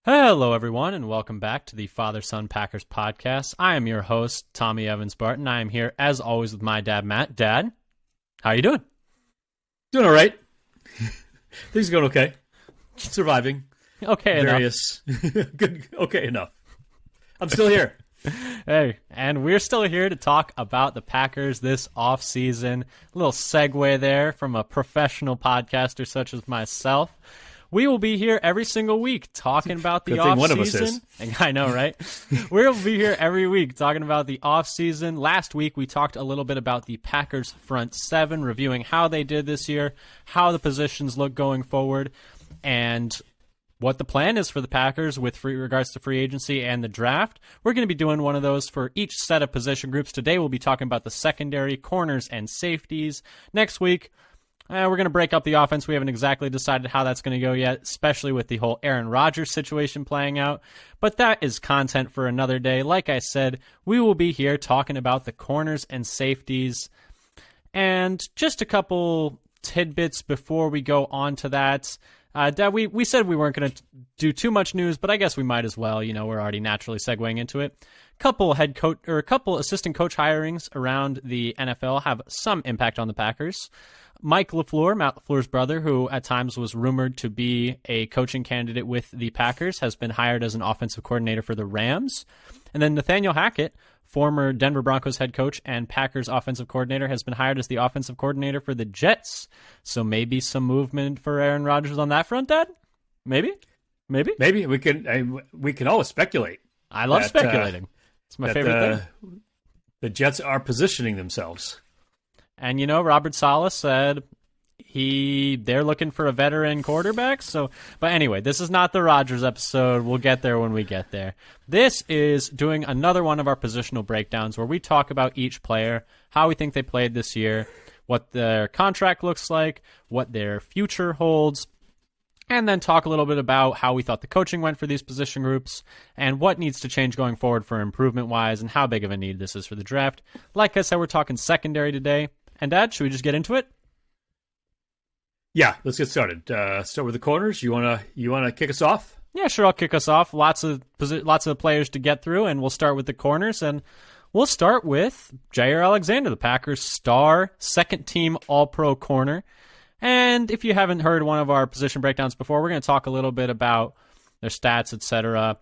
Hello, everyone, and welcome back to the Father-Son Packers podcast. I am your host, Tommy Evans Barton. I am here, as always, with my dad, Matt. Dad, how you doing? Doing all right. Things are going okay. Surviving. Okay Various. Good. Okay enough. I'm still here. Hey, and we're still here to talk about the Packers this offseason. A little segue there from a professional podcaster such as myself. We will be here every single week talking about the offseason. One of us is. I know, right? We'll be here every week talking about the offseason. Last week, we talked a little bit about the Packers front seven, reviewing how they did this year, how the positions look going forward, and what the plan is for the Packers with regards to free agency and the draft. We're going to be doing one of those for each set of position groups. Today, we'll be talking about the secondary, corners, and safeties. Next week, we're going to break up the offense. We haven't exactly decided how that's going to go yet, especially with the whole Aaron Rodgers situation playing out. But that is content for another day. Like I said, we will be here talking about the corners and safeties. And just a couple tidbits before we go on to that. Dad, we said we weren't going to do too much news, but I guess we might as well. You know, we're already naturally segueing into it. Couple head coach or a couple assistant coach hirings around the NFL have some impact on the Packers. Mike LaFleur, Matt LaFleur's brother, who at times was rumored to be a coaching candidate with the Packers, has been hired as an offensive coordinator for the Rams. And then Nathaniel Hackett, former Denver Broncos head coach and Packers offensive coordinator, has been hired as the offensive coordinator for the Jets. So maybe some movement for Aaron Rodgers on that front, Dad? Maybe we can always speculate. I love speculating. It's my favorite thing. The Jets are positioning themselves. And, you know, Robert Saleh said they're looking for a veteran quarterback. But anyway, this is not the Rodgers episode. We'll get there when we get there. This is doing another one of our positional breakdowns where we talk about each player, how we think they played this year, what their contract looks like, what their future holds, and then talk a little bit about how we thought the coaching went for these position groups and what needs to change going forward for improvement-wise and how big of a need this is for the draft. Like I said, we're talking secondary today. And Dad, should we just get into it? Yeah, let's get started. Start with the corners. You wanna kick us off? Yeah, sure. I'll kick us off. Lots of players to get through, and we'll start with the corners. And we'll start with Jaire Alexander, the Packers' star, second-team All-Pro corner. And if you haven't heard one of our position breakdowns before, we're going to talk a little bit about their stats, etc.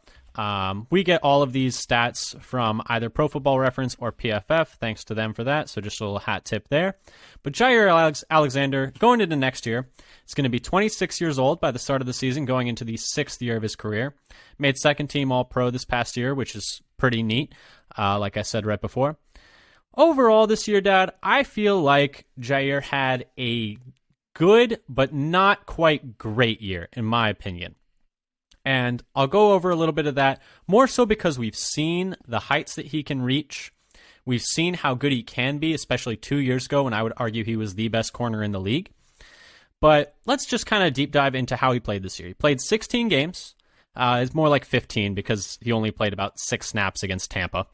We get all of these stats from either Pro Football Reference or PFF. Thanks to them for that. So just a little hat tip there. But Jaire Alexander, going into next year, is going to be 26 years old by the start of the season, going into the sixth year of his career. Made second team All-Pro this past year, which is pretty neat, like I said right before. Overall this year, Dad, I feel like Jaire had a good but not quite great year, in my opinion. And I'll go over a little bit of that, more so because we've seen the heights that he can reach. We've seen how good he can be, especially 2 years ago when I would argue he was the best corner in the league. But let's just kind of deep dive into how he played this year. He played 16 games. It's more like 15 because he only played about 6 snaps against Tampa.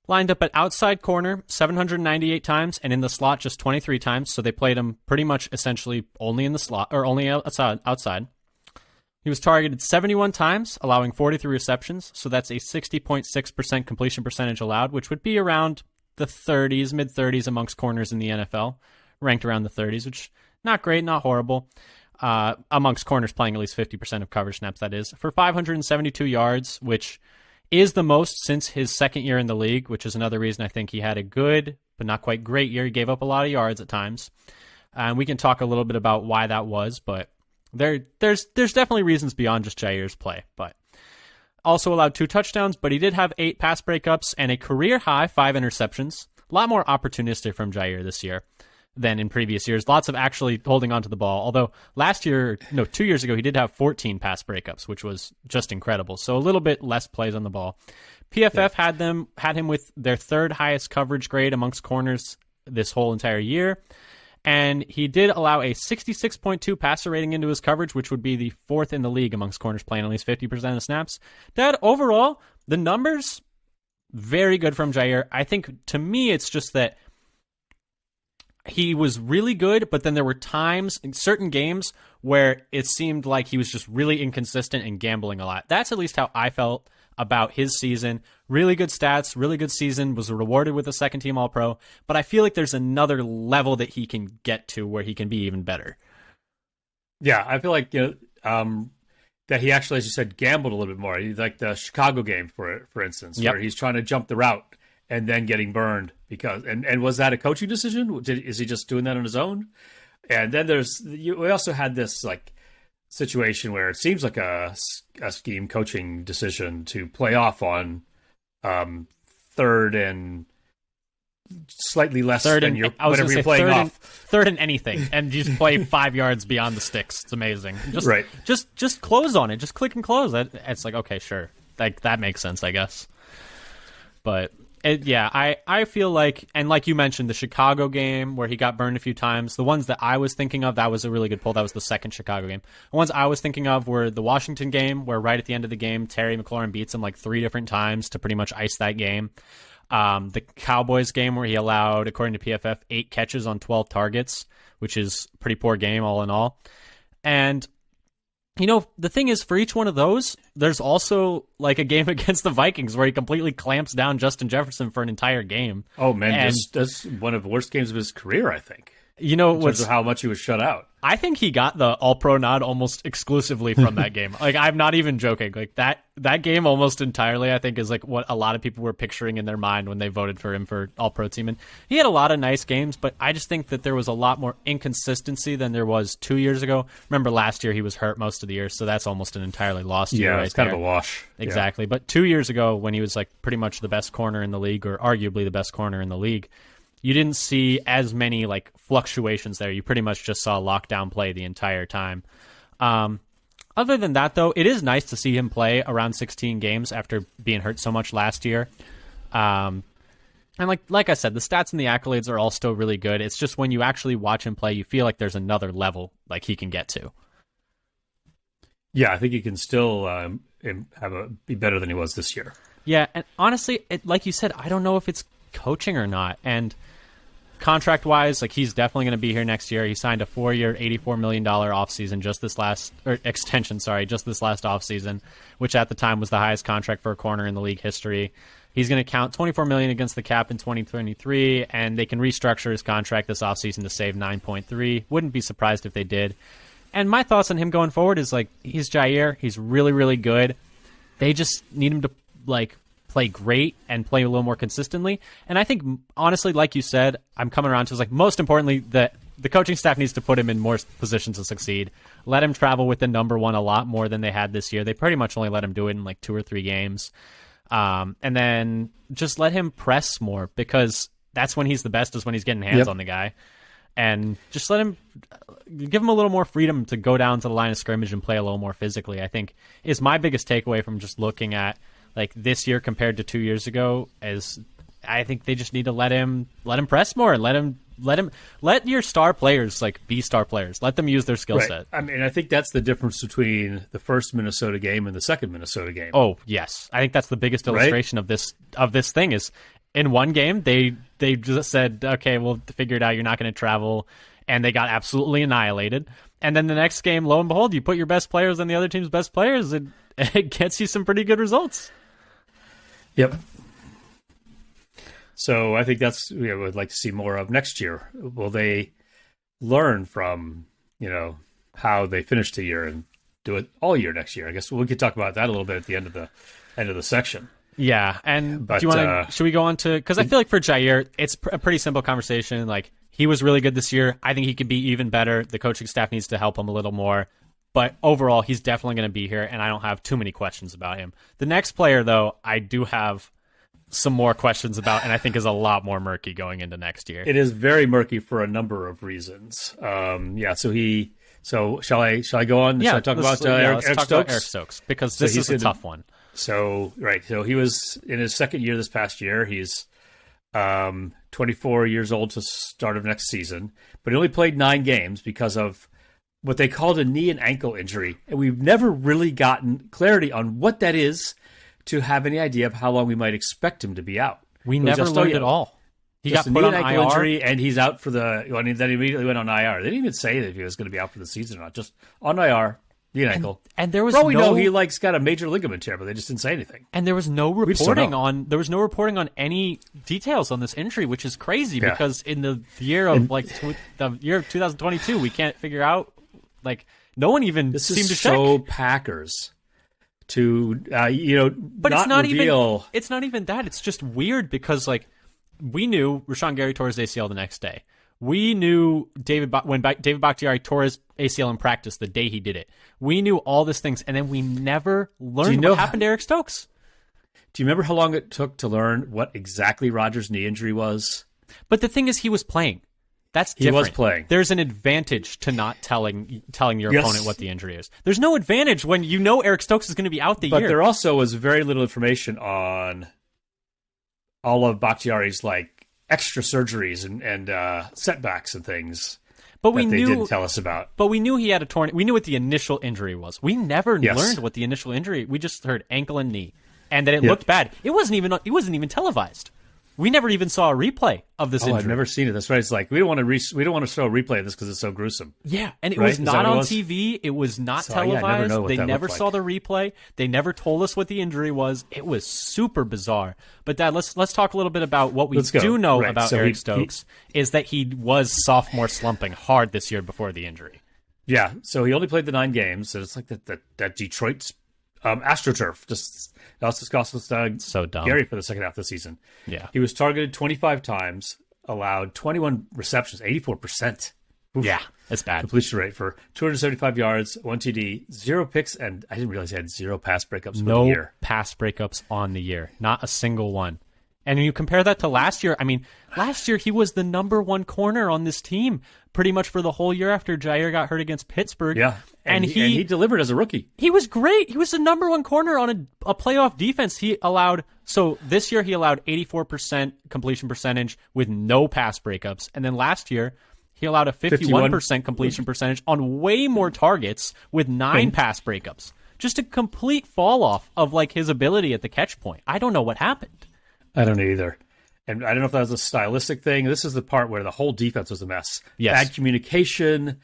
Lined up at outside corner 798 times and in the slot just 23 times. So they played him pretty much essentially only in the slot or only outside. He was targeted 71 times, allowing 43 receptions, so that's a 60.6% completion percentage allowed, which would be around the 30s, mid-30s amongst corners in the NFL, ranked around the 30s, which not great, not horrible, amongst corners playing at least 50% of coverage snaps, that is, for 572 yards, which is the most since his second year in the league, which is another reason I think he had a good but not quite great year. He gave up a lot of yards at times, and we can talk a little bit about why that was, but There's definitely reasons beyond just Jaire's play, but also allowed 2 touchdowns, but he did have 8 pass breakups and a career high 5 interceptions. A lot more opportunistic from Jaire this year than in previous years. Lots of actually holding onto the ball. Although 2 years ago, he did have 14 pass breakups, which was just incredible. So a little bit less plays on the ball. PFF had him with their 3rd highest coverage grade amongst corners this whole entire year. And he did allow a 66.2 passer rating into his coverage, which would be the 4th in the league amongst corners playing at least 50% of snaps. Dad, overall, the numbers, very good from Jaire. I think, to me, it's just that he was really good, but then there were times in certain games where it seemed like he was just really inconsistent and gambling a lot. That's at least how I felt about his season. Really good stats, really good season, was rewarded with a second team All-Pro, but I feel like there's another level that he can get to where he can be even better. Yeah, I feel like that he actually, as you said, gambled a little bit more. Like the Chicago game, for instance, where he's trying to jump the route and then getting burned because and was that a coaching decision? Is he just doing that on his own? And then we also had this like situation where it seems like a scheme coaching decision to play off on third and slightly less than whatever you're playing off. Third and anything, and you just play 5 yards beyond the sticks. It's amazing. Just close on it. Just click and close. It's like, okay, sure. Like, that makes sense, I guess. But, I feel like, and like you mentioned, the Chicago game where he got burned a few times, the ones that I was thinking of, that was a really good pull. That was the second Chicago game. The ones I was thinking of were the Washington game, where right at the end of the game, Terry McLaurin beats him like 3 different times to pretty much ice that game. The Cowboys game where he allowed, according to PFF, 8 catches on 12 targets, which is a pretty poor game all in all. And, the thing is, for each one of those, there's also like a game against the Vikings where he completely clamps down Justin Jefferson for an entire game. Oh, man, that's one of the worst games of his career, I think. In terms of how much he was shut out. I think he got the All-Pro nod almost exclusively from that game. Like, I'm not even joking. Like, that game almost entirely, I think, is like what a lot of people were picturing in their mind when they voted for him for All-Pro team. And he had a lot of nice games, but I just think that there was a lot more inconsistency than there was 2 years ago. Remember, last year he was hurt most of the year, so that's almost an entirely lost year. Yeah, it's kind of a wash. Exactly. Yeah. But 2 years ago, when he was like pretty much the best corner in the league, or arguably the best corner in the league, you didn't see as many like fluctuations there. You pretty much just saw lockdown play the entire time. Other than that, though, it is nice to see him play around 16 games after being hurt so much last year. And like I said, the stats and the accolades are all still really good. It's just when you actually watch him play, you feel like there's another level like he can get to. Yeah, I think he can still be better than he was this year. Yeah, and honestly, like you said, I don't know if it's coaching or not. And contract-wise, like, he's definitely going to be here next year. He signed a 4-year, $84 million offseason just this last offseason, which at the time was the highest contract for a corner in the league history. He's going to count $24 million against the cap in 2023, and they can restructure his contract this offseason to save $9.3. Wouldn't be surprised if they did. And my thoughts on him going forward is, like, he's Jair. He's really, really good. They just need him to, like, play great and play a little more consistently. And I think, honestly, like you said, I'm coming around to, like, most importantly, that the coaching staff needs to put him in more positions to succeed. Let him travel with the number one a lot more than they had this year. They pretty much only let him do it in like 2 or 3 games. And then just let him press more, because that's when he's the best, is when he's getting hands on the guy. And just give him a little more freedom to go down to the line of scrimmage and play a little more physically, I think, is my biggest takeaway from just looking at like this year compared to 2 years ago. Is I think they just need to let him press more, and let your star players like be star players. Let them use their skill set. I mean, I think that's the difference between the first Minnesota game and the second Minnesota game. Oh yes, I think that's the biggest illustration of this thing. Is in one game they just said, okay, we'll figure it out. You're not going to travel, and they got absolutely annihilated. And then the next game, lo and behold, you put your best players on the other team's best players, and it gets you some pretty good results. Yep. So I think that's what we would like to see more of next year. Will they learn from, how they finished the year and do it all year next year? I guess we could talk about that a little bit at the end of the section. Yeah, and do you want should we go on to, because I feel like for Jair, it's a pretty simple conversation. Like, he was really good this year. I think he could be even better. The coaching staff needs to help him a little more. But overall, he's definitely going to be here, and I don't have too many questions about him. The next player, though, I do have some more questions about, and I think is a lot more murky going into next year. It is very murky for a number of reasons. So shall I go on? Yeah, shall I talk about Eric Stokes? About Eric Stokes, because this is a tough one. So he was in his second year this past year. He's 24 years old to start of next season, but he only played 9 games because of what they called a knee and ankle injury. And we've never really gotten clarity on what that is to have any idea of how long we might expect him to be out. We never learned at all. He just got put a on knee and ankle IR. injury, and he's out for the. Well, then he immediately went on IR. They didn't even say that he was going to be out for the season or not. Just on IR, knee and ankle. And there was For all we no, know, he got a major ligament tear, but they just didn't say anything. and there was no just don't reporting know. on any details on this injury, which is crazy Yeah. because in the year of the year of 2022, we can't figure out no one even This seemed is to so check. Packers to But not it's not reveal. even. It's not even that. It's just weird because we knew Rashawn Gary tore his ACL the next day. We knew David Bakhtiari tore his ACL in practice the day he did it. We knew all these things, and then we never learned what happened to Eric Stokes. Do you remember how long it took to learn what exactly Rodgers' knee injury was? But the thing is, he was playing. That's He different. was playing. There's an advantage to not telling your Yes. opponent what the injury is. There's no advantage when you know Eric Stokes is going to be out the But year. there also was very little information on all of Bakhtiari's extra surgeries and setbacks and things. But we they knew didn't tell us about. But we knew he had a torn. We knew what the initial injury was. We never Yes. learned what the initial injury. We just heard ankle and knee, and that it looked bad. It wasn't even televised. We never even saw a replay of this injury. I've never seen it. That's right. It's we don't want to show a replay of this because it's so gruesome. Yeah, and it Right? was Is that not what it on was? TV. It was not So, yeah, I never televised. know what They that never looked saw like. the replay. They never told us what the injury was. It was super bizarre. But Dad, let's talk a little bit about what we Let's go. do know Right, about so Eric he- Stokes is that he was sophomore slumping hard this year before the injury. Yeah. So he only played the 9 games. So it's like that Detroit AstroTurf. It also cost us So dumb. Gary for the second half of the season. Yeah. He was targeted 25 times, allowed 21 receptions, 84%. Oof. Yeah, it's bad. Completion rate for 275 yards, 1 TD, 0 picks, and I didn't realize he had 0 pass breakups for the No year. pass breakups on the year. Not a single one. And you compare that to last year. I mean, last year he was the number 1 corner on this team pretty much for the whole year after Jair got hurt against Pittsburgh. Yeah. And he delivered as a rookie. He was great. He was the number 1 corner on a playoff defense. So this year he allowed 84% completion percentage with no pass breakups. And then last year he allowed a 51% completion percentage on way more targets with 9 pass breakups. Just a complete fall off of his ability at the catch point. I don't know what happened. I don't either. And I don't know if that was a stylistic thing. This is the part where the whole defense was a mess. Yes. Bad communication,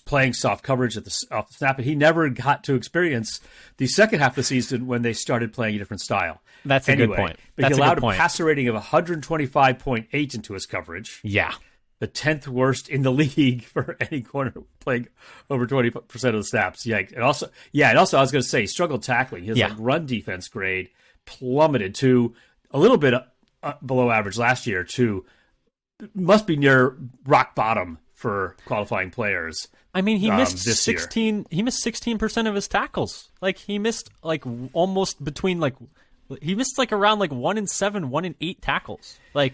playing soft coverage off the snap. And he never got to experience the second half of the season when they started playing a different style. That's a good point. But That's he a allowed good point. a passer rating of 125.8 into his coverage. Yeah. The 10th worst in the league for any corner playing over 20% of the snaps. Yikes. And also I was going to say, he struggled tackling. His run defense grade plummeted to a little bit below average last year to must be near rock bottom for qualifying players. I mean, he missed this year. 16. He missed 16% of his tackles. He missed almost between he missed around 1 in 7, 1 in 8 tackles. 1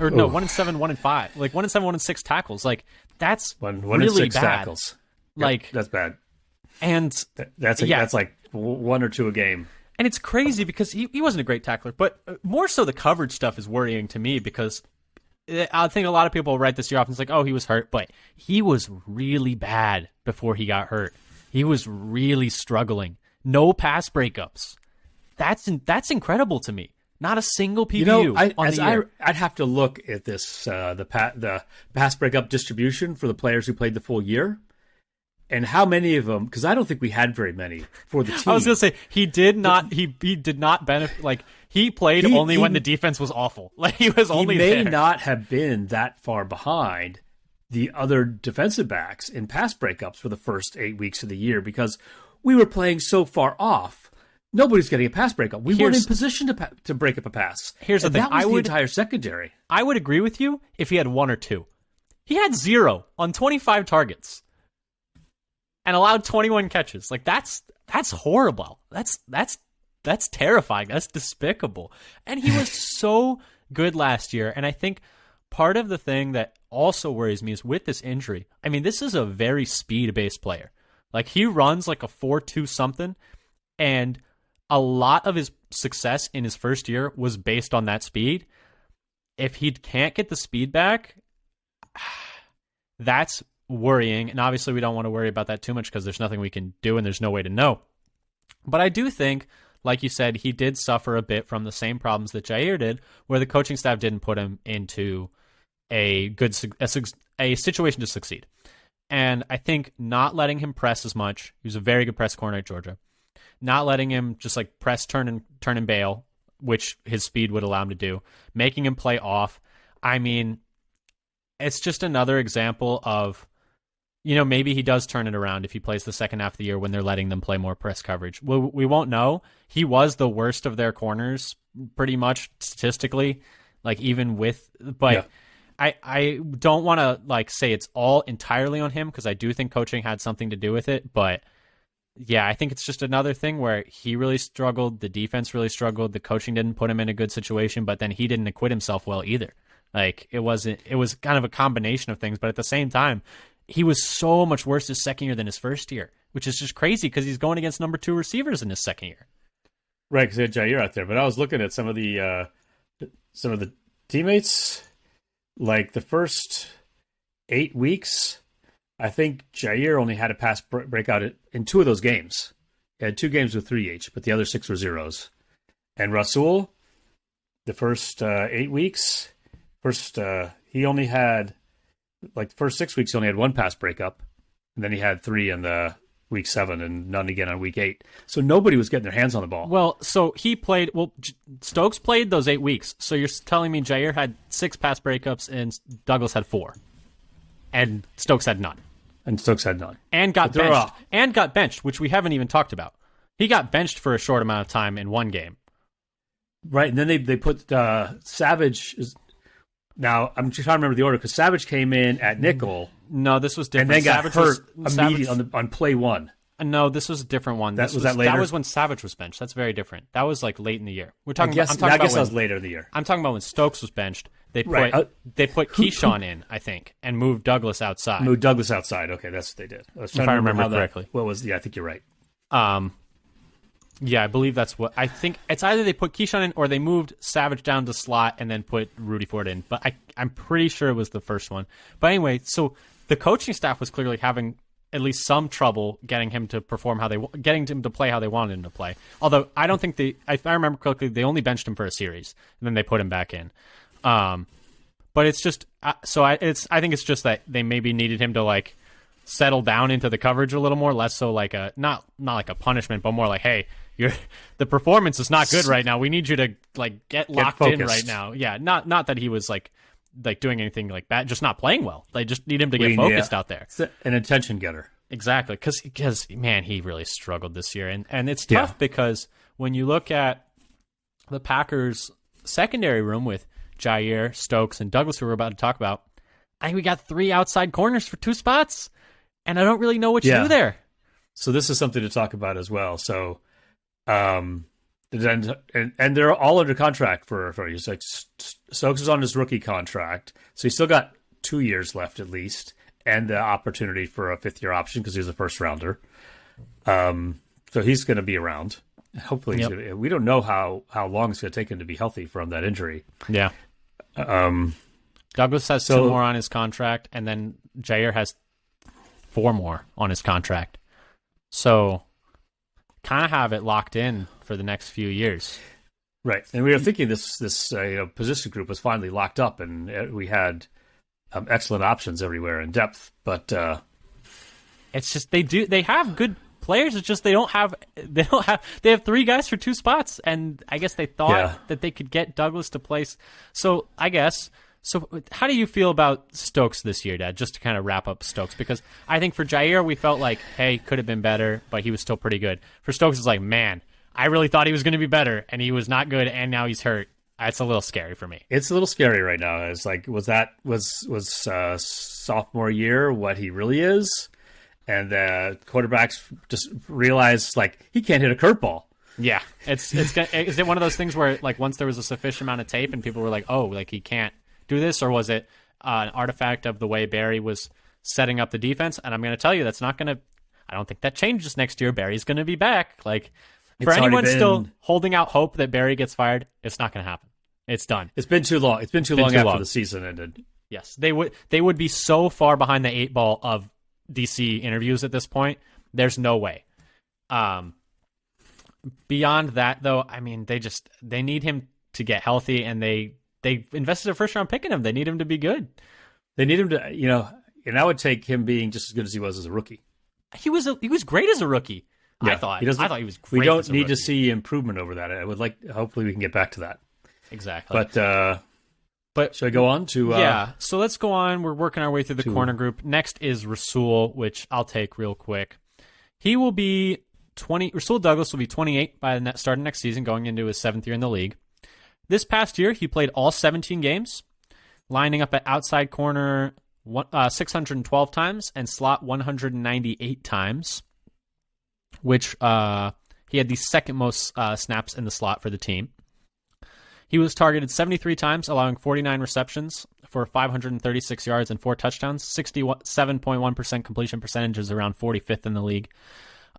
in 7, 1 in 5. 1 in 7, 1 in 6 tackles. That's One really in 6 bad. tackles. Yep, that's bad. And That's like 1 or 2 a game. And it's crazy because he wasn't a great tackler, but more so the coverage stuff is worrying to me because I think a lot of people write this year off and it's oh, he was hurt, but he was really bad before he got hurt. He was really struggling. No pass breakups. That's incredible to me. Not a single PBU on the year. I'd have to look at this the pass breakup distribution for the players who played the full year. And how many of them? Because I don't think we had very many for the team. I was going to say he did not. He did not benefit. He played only when the defense was awful. He was only. He may there. not have been that far behind the other defensive backs in pass breakups for the first 8 weeks of the year because we were playing so far off. Nobody's getting a pass breakup. We weren't in position to break up a pass. Here's the thing: that was the entire secondary. I would agree with you if he had 1 or 2. He had 0 on 25 targets. And allowed 21 catches. That's horrible. That's terrifying. That's despicable. And he was so good last year. And I think part of the thing that also worries me is with this injury. I mean, this is a very speed-based player. He runs a 4.2 something, and a lot of his success in his first year was based on that speed. If he can't get the speed back, that's worrying, and obviously we don't want to worry about that too much because there's nothing we can do and there's no way to know. But I do think like you said, he did suffer a bit from the same problems that Jair did, where the coaching staff didn't put him into a situation to succeed. And I think not letting him press as much, he was a very good press corner at Georgia, not letting him just like press, turn and bail, which his speed would allow him to do, making him play off. I mean, it's just another example of, maybe he does turn it around if he plays the second half of the year when they're letting them play more press coverage. We won't know. He was the worst of their corners pretty much statistically, but yeah. I don't want to say it's all entirely on him, because I do think coaching had something to do with it. But yeah, I think it's just another thing where he really struggled. The defense really struggled. The coaching didn't put him in a good situation, but then he didn't acquit himself well either. It was kind of a combination of things, but at the same time, he was so much worse his second year than his first year, which is just crazy because he's going against number 2 receivers in his second year. Right, because he had Jair out there. But I was looking at some of the teammates, like the first 8 weeks, I think Jair only had a pass breakout in 2 of those games. He had 2 games with 3 each, but the other 6 were zeros. And Rasul, the first 8 weeks, he only had, the first 6 weeks, he only had 1 pass breakup. And then he had 3 in the week 7 and none again on week 8. So nobody was getting their hands on the ball. Well, so Stokes played those 8 weeks. So you're telling me Jair had 6 pass breakups and Douglas had 4. And Stokes had none. And got benched. And got benched, which we haven't even talked about. He got benched for a short amount of time in one game. Right, and then they put Savage. Now, I'm just trying to remember the order, because Savage came in at nickel. No, this was different. And then got Savage hurt immediately on play 1. No, this was a different one. Was that later? That was when Savage was benched. That's very different. That was late in the year. I guess that was later in the year. I'm talking about when Stokes was benched. They put Keyshawn in, I think, and moved Douglas outside. Okay, that's what they did. If I remember correctly. I think you're right. Yeah, I believe that's what I think. It's either they put Keyshawn in or they moved Savage down to slot and then put Rudy Ford in. But I'm pretty sure it was the first one. But anyway, so the coaching staff was clearly having at least some trouble getting him to getting him to play how they wanted him to play. Although I don't think if I remember correctly, they only benched him for a series and then they put him back in. But it's just I think it's just that they maybe needed him to settle down into the coverage a little more, less so not like a punishment, but more like, hey, the performance is not good right now. We need you to get locked in right now. Yeah, not that he was doing anything bad, just not playing well. They just need him to get focused out there. It's an attention getter. Exactly, because man, he really struggled this year, and it's tough because when you look at the Packers secondary room with Jair, Stokes, and Douglas, who we're about to talk about, I think we got 3 outside corners for 2 spots, and I don't really know what you do there. So this is something to talk about as well. So, and they're all under contract for years. Stokes is on his rookie contract, so he's still got 2 years left at least, and the opportunity for a 5th-year option because he's a first rounder. So he's going to be around. Hopefully, we don't know how long it's going to take him to be healthy from that injury. Yeah. Douglas has 2 more on his contract, and then Jair has 4 more on his contract. So kind of have it locked in for the next few years. Right. And we were thinking this position group was finally locked up, and we had excellent options everywhere in depth. But it's just they have good players. It's just they have 3 guys for 2 spots, and I guess they thought that they could get Douglas to place. So So how do you feel about Stokes this year, Dad, just to kind of wrap up Stokes? Because I think for Jair, we felt like, hey, could have been better, but he was still pretty good. For Stokes, it's like, man, I really thought he was going to be better, and he was not good, and now he's hurt. It's a little scary for me. It's a little scary right now. It's like, was sophomore year what he really is? And the quarterbacks just realized, he can't hit a curveball. Yeah. Is it one of those things where, once there was a sufficient amount of tape and people were like, oh, he can't do this, or was it an artifact of the way Barry was setting up the defense? And I'm going to tell you, I don't think that changes next year. Barry's going to be back. For anyone still holding out hope that Barry gets fired, it's not going to happen. It's done. It's been too long. It's been too long after the season ended. Yes, they would be so far behind the 8 ball of DC interviews at this point. There's no way. beyond that, though, I mean, they need him to get healthy, and they invested a first round pick in him. They need him to be good. They need him to, and I would take him being just as good as he was as a rookie. He was great as a rookie. Yeah, I thought he was great. We don't need to see improvement over that. I would hopefully we can get back to that. Exactly. But should I go on to? Yeah. So let's go on. We're working our way through the corner group. Next is Rasul, which I'll take real quick. He will be 20. Rasul Douglas will be 28 by the start of next season, going into his 7th year in the league. This past year, he played all 17 games, lining up at outside corner 612 times and slot 198 times, which he had the second most snaps in the slot for the team. He was targeted 73 times, allowing 49 receptions for 536 yards and 4 touchdowns. 67.1% completion percentage is around 45th in the league.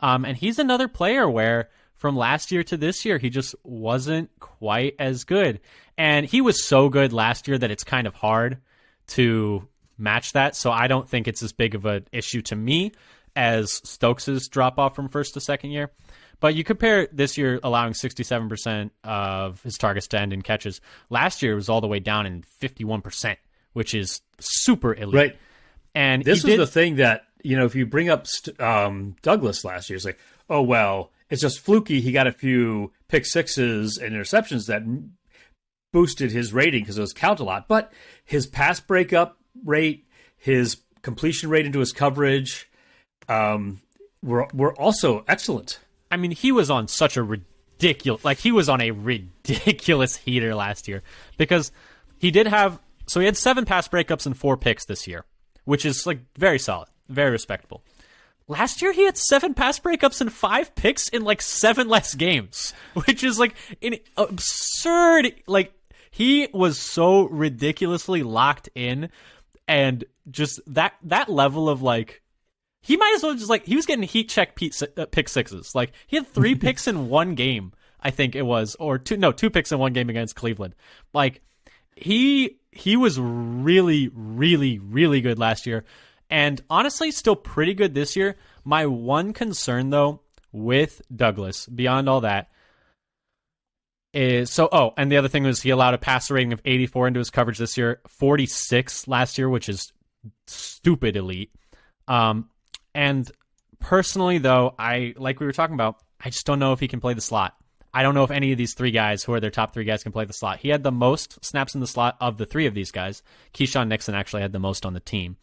And he's another player where from last year to this year, he just wasn't quite as good. And he was so good last year that it's kind of hard to match that. So I don't think it's as big of an issue to me as Stokes' drop off from first to second year. But you compare this year allowing 67% of his targets to end in catches. Last year it was all the way down in 51%, which is super elite. Right. And this was the thing that, if you bring up Douglas last year, it's like, oh, well, it's just fluky. He got a few pick sixes and interceptions that boosted his rating because it was count a lot. But his pass breakup rate, his completion rate into his coverage were also excellent. I mean, he was on such a ridiculous heater last year because he had 7 pass breakups and 4 picks this year, which is very solid, very respectable. Last year, he had 7 pass breakups and 5 picks in 7 less games, which is an absurd. He was so ridiculously locked in, and just that level of he might as well just he was getting heat check pick sixes. He had 3 picks in 1 game, I think it was, or 2 picks in 1 game against Cleveland. He was really, really, really good last year. And honestly, still pretty good this year. My one concern, though, with Douglas, beyond all that, is and the other thing was he allowed a passer rating of 84 into his coverage this year, 46 last year, which is stupid elite. And personally, though, like we were talking about, I just don't know if he can play the slot. I don't know if any of these 3 guys who are their top 3 guys can play the slot. He had the most snaps in the slot of the 3 of these guys. Keyshawn Nixon actually had the most on the team.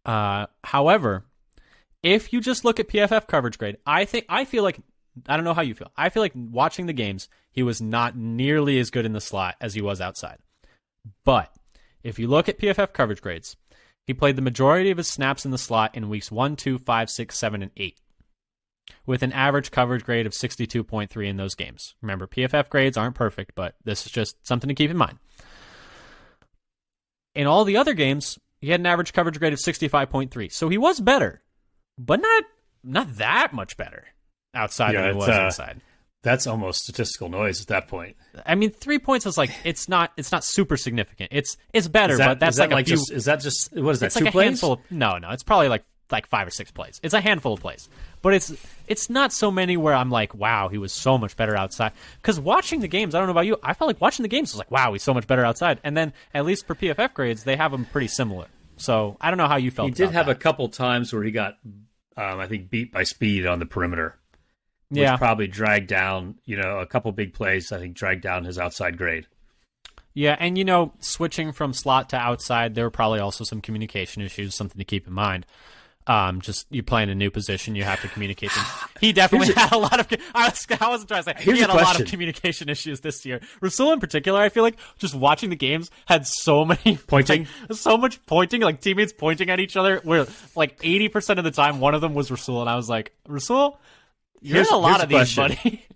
However, if you just look at PFF coverage grade, I feel like, I don't know how you feel. I feel like watching the games, he was not nearly as good in the slot as he was outside. But if you look at PFF coverage grades, he played the majority of his snaps in the slot in weeks 1, 2, 5, 6, 7, and 8, with an average coverage grade of 62.3 in those games. Remember, PFF grades aren't perfect, but this is just something to keep in mind. In all the other games, he had an average coverage grade of 65.3. So he was better, but not that much better outside than he was inside. That's almost statistical noise at that point. I mean, 3 points is it's not super significant. It's better, but that's what is that? 2 plays? Handful no, it's probably like 5 or 6 plays. It's a handful of plays, but it's not so many where I'm like, wow, he was so much better outside. Because watching the games, I don't know about you, I felt like watching the games was like, wow, he's so much better outside. And then at least for PFF grades, they have them pretty similar. So I don't know how you felt. He did have a couple times where he got, I think, beat by speed on the perimeter. Which probably dragged down, a couple big plays, I think, dragged down his outside grade. Yeah, and, switching from slot to outside, there were probably also some communication issues, something to keep in mind. Just you play in a new position, you have to communicate things. He definitely had a lot of. I wasn't trying to say he had a lot of communication issues this year. Rasul in particular, I feel like just watching the games had so many pointing, so much pointing, teammates pointing at each other. Where 80% of the time, one of them was Rasul, and I was like, Rasul, you're in a lot of these, buddy.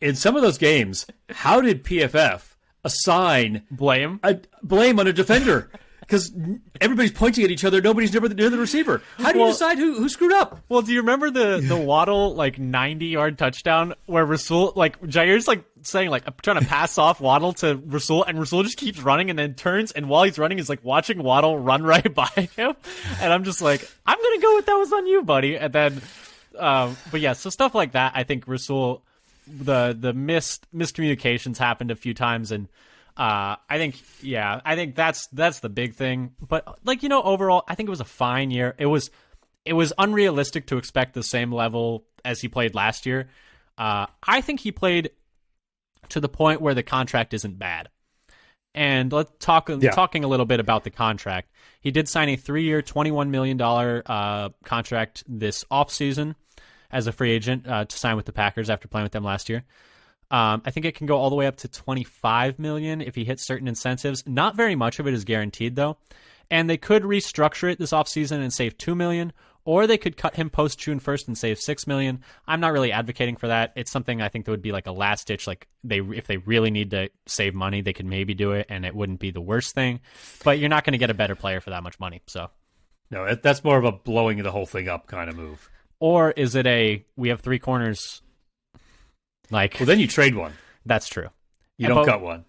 In some of those games, how did PFF assign blame on a defender? Because everybody's pointing at each other, nobody's near the receiver. How do you decide who screwed up? Well, do you remember the Waddle 90-yard touchdown where Rasul Jair's saying I'm trying to pass off Waddle to Rasul, and Rasul just keeps running and then turns, and while he's running is watching Waddle run right by him, and I'm just like, I'm gonna go with that was on you, buddy, and then But yeah, so stuff like that. I think Rasul, the miscommunications happened a few times, and I think that's the big thing. But like, overall, I think it was a fine year. It was unrealistic to expect the same level as he played last year. I think he played to the point where the contract isn't bad. And let's talking a little bit about the contract. He did sign a 3-year, $21 million contract this offseason as a free agent to sign with the Packers after playing with them last year. I think it can go all the way up to $25 million if he hits certain incentives. Not very much of it is guaranteed, though. And they could restructure it this offseason and save $2 million, or they could cut him post June 1st and save $6 million. I'm not really advocating for that. It's something I think that would be like a last ditch. Like if they really need to save money, they could maybe do it, and it wouldn't be the worst thing. But you're not going to get a better player for that much money. So no, that's more of a blowing the whole thing up kind of move. Or is it we have 3 corners? Like, well, then you trade one. That's true. You don't cut one.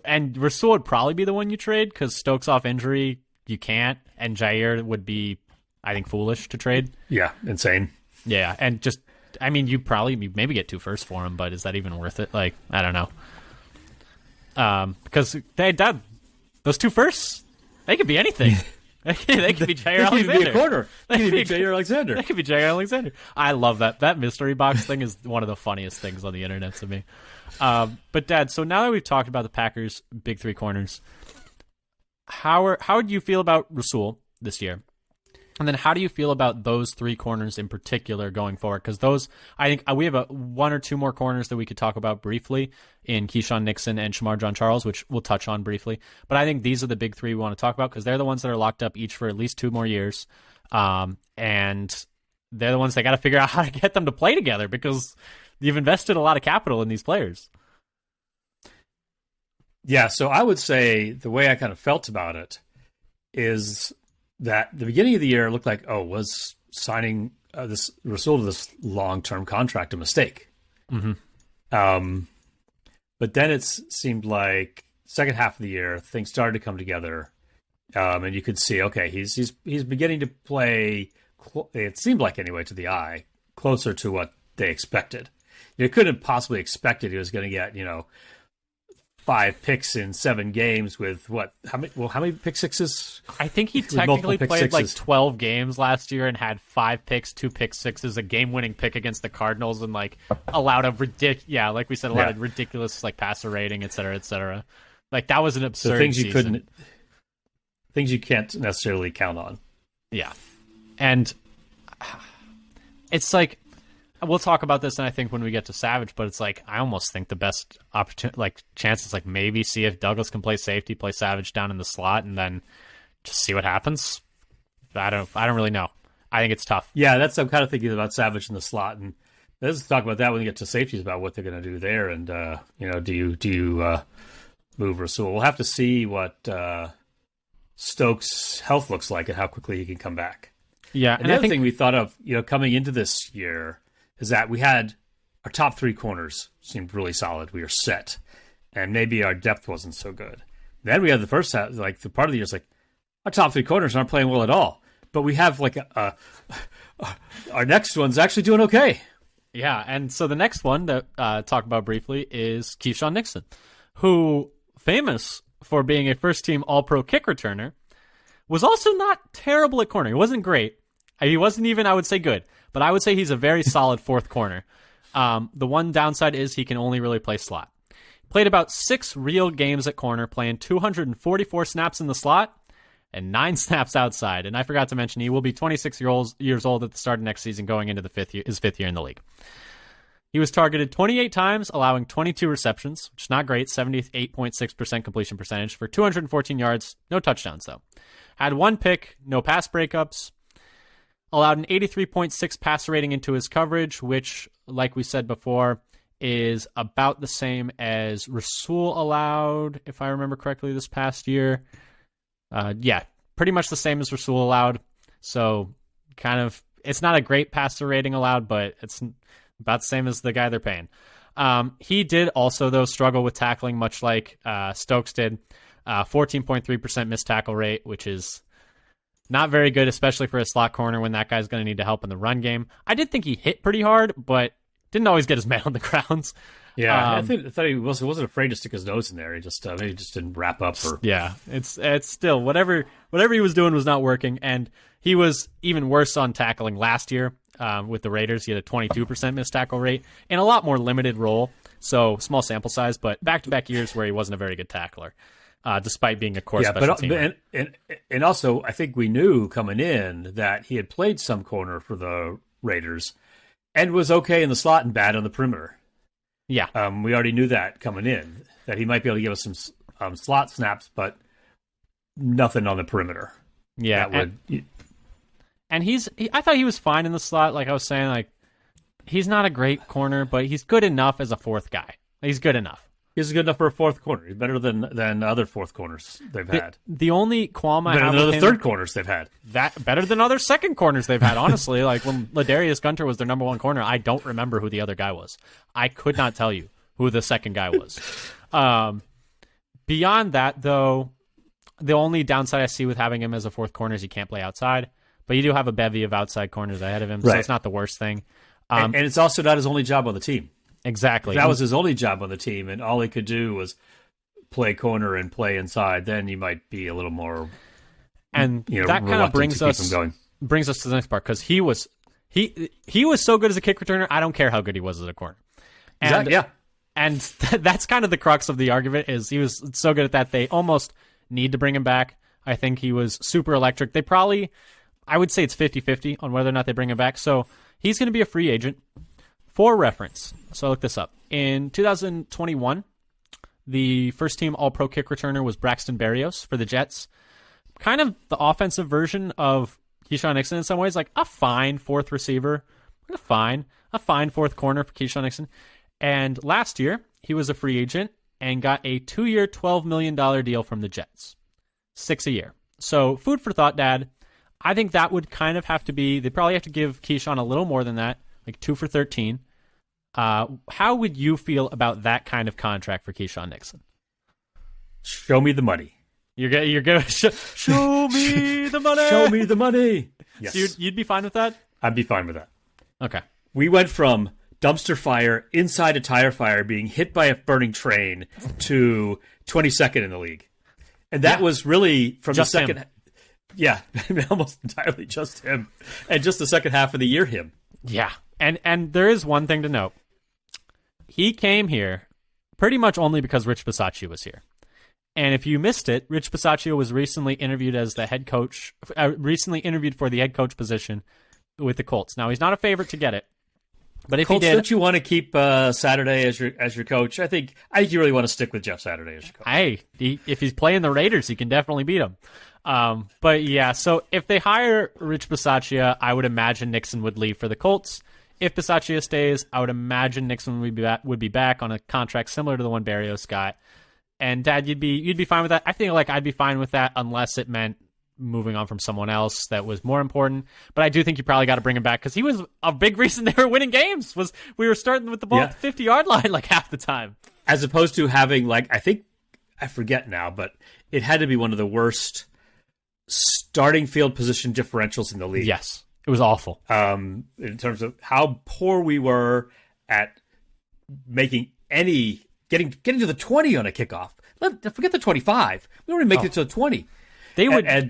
And Rasul would probably be the one you trade because Stokes off injury, you can't, and Jair would be, I think, foolish to trade. Yeah, insane. Yeah, and just, I mean, you maybe get 2 firsts for him, but is that even worth it? Like, I don't know. Because those 2 firsts, they could be anything. They could be Jair Alexander. They could be a corner. They could be Jair Alexander. They could be Jair Alexander. I love that. That mystery box thing is one of the funniest things on the internet to me. But Dad, so now that we've talked about the Packers' big 3 corners, how do you feel about Rasul this year? And then how do you feel about those 3 corners in particular going forward? Because those, I think we have 1 or 2 more corners that we could talk about briefly in Keyshawn Nixon and Shamar John-Charles, which we'll touch on briefly. But I think these are the big 3 we want to talk about because they're the ones that are locked up each for at least 2 more years. And they're the ones that got to figure out how to get them to play together because you've invested a lot of capital in these players. Yeah, so I would say the way I kind of felt about it is that the beginning of the year looked like, was signing this Rasul to this long-term contract a mistake? Mm-hmm. But then it seemed like second half of the year things started to come together, and you could see, okay, he's beginning to play. It seemed like anyway to the eye closer to what they expected. You couldn't have possibly expected he was going to get 5 picks in 7 games with how many pick sixes? I think he technically played like 12 games last year and had 5 picks, 2 pick sixes, a game-winning pick against the Cardinals, and like allowed a like we said, a lot of ridiculous like passer rating, et cetera, et cetera. Like that was an absurd season. Things you can't necessarily count on. Yeah, and it's like, we'll talk about this, and I think when we get to Savage, but it's like I almost think the best opportunity, like chances, like maybe see if Douglas can play safety, play Savage down in the slot, and then just see what happens. I don't really know. I think it's tough. Yeah, I'm kind of thinking about Savage in the slot, and let's talk about that when we get to safeties about what they're going to do there, and do you move Rasul? We'll have to see what Stokes' health looks like and how quickly he can come back. Yeah, and the other thing we thought of, coming into this year, is that we had our top 3 corners seemed really solid. We were set, and maybe our depth wasn't so good. Then we had the first half, like the part of the year, it's like our top 3 corners aren't playing well at all. But we have like our next one's actually doing okay. Yeah, and so the next one that talk about briefly is Keyshawn Nixon, who, famous for being a first-team All-Pro kick returner, was also not terrible at corner. He wasn't great. He wasn't even, I would say, good. But I would say he's a very solid 4th corner. The one downside is he can only really play slot. Played about 6 real games at corner, playing 244 snaps in the slot and 9 snaps outside. And I forgot to mention he will be 26 years old at the start of next season, going into his 5th year in the league. He was targeted 28 times, allowing 22 receptions, which is not great, 78.6% completion percentage for 214 yards, no touchdowns though. Had 1 pick, no pass breakups. Allowed an 83.6 passer rating into his coverage, which, like we said before, is about the same as Rasul allowed, if I remember correctly, this past year. Pretty much the same as Rasul allowed. So, kind of, it's not a great passer rating allowed, but it's about the same as the guy they're paying. He did also, though, struggle with tackling, much like Stokes did. 14.3% missed tackle rate, which is Not very good, especially for a slot corner when that guy's going to need to help in the run game. I did think he hit pretty hard, but didn't always get his man on the grounds. Yeah, I thought he wasn't afraid to stick his nose in there. He just maybe just didn't wrap up. Yeah, it's still whatever he was doing was not working, and he was even worse on tackling last year with the Raiders. He had a 22% missed tackle rate in a lot more limited role, so small sample size, but back-to-back years where he wasn't a very good tackler, despite being a core special teamer. And also, I think we knew coming in that he had played some corner for the Raiders and was okay in the slot and bad on the perimeter. Yeah. We already knew that coming in, that he might be able to give us some slot snaps, but nothing on the perimeter. Yeah. And I thought he was fine in the slot. Like I was saying, like, he's not a great corner, but he's good enough as a fourth guy. He's good enough. He's good enough for a fourth corner. He's better than other fourth corners they've had. The only qualm I have better than other third corners they've had. That better than other second corners they've had. Honestly, like when Ladarius Gunter was their number one corner, I don't remember who the other guy was. I could not tell you who the second guy was. Beyond that, though, the only downside I see with having him as a fourth corner is he can't play outside. But you do have a bevy of outside corners ahead of him, so it's not the worst thing. And it's also not his only job on the team. Exactly. If that was his only job on the team, and all he could do was play corner and play inside, then you might be a little more. And that kind of brings us to the next part, because he was so good as a kick returner. I don't care how good he was as a corner. And, yeah. And that's kind of the crux of the argument, is he was so good at that they almost need to bring him back. I think he was super electric. They probably, I would say it's 50-50 on whether or not they bring him back. So he's going to be a free agent. For reference, so I looked this up. In 2021, the first team All-Pro kick returner was Braxton Berrios for the Jets. Kind of the offensive version of Keyshawn Nixon in some ways, like a fine fourth receiver, a fine fourth corner for Keyshawn Nixon. And last year, he was a free agent and got a 2-year, $12 million deal from the Jets. $6 a year. So food for thought, Dad. I think that would kind of have to be, they probably have to give Keyshawn a little more than that, like 2 for 13. How would you feel about that kind of contract for Keyshawn Nixon? Show me the money. You're going to show me the money. Show me the money. Yes. So you'd be fine with that? I'd be fine with that. Okay. We went from dumpster fire inside a tire fire being hit by a burning train to 22nd in the league. And that was really from just the second. Him. Yeah, almost entirely just him. And just the second half of the year, him. Yeah. And there is one thing to note. He came here pretty much only because Rich Bisaccia was here. And if you missed it, Rich Bisaccia was recently interviewed as the head coach, recently interviewed for the head coach position with the Colts. Now, he's not a favorite to get it. But if Colts, he did, don't you want to keep Saturday as your coach? I think you really want to stick with Jeff Saturday as your coach. Hey, if he's playing the Raiders, he can definitely beat them. But yeah, so if they hire Rich Bisaccia, I would imagine Nixon would leave for the Colts. If Bisaccia stays, I would imagine Nixon would be back on a contract similar to the one Berrios got. And Dad, you'd be fine with that. I think I'd be fine with that unless it meant moving on from someone else that was more important. But I do think you probably got to bring him back because he was a big reason they were winning games. We were starting with the ball at the 50-yard line like half the time, as opposed to having I forget now, but it had to be one of the worst starting field position differentials in the league. Yes. It was awful. In terms of how poor we were at making getting to the 20 on a kickoff. Forget the 25. We were going to make it to the 20. They would, and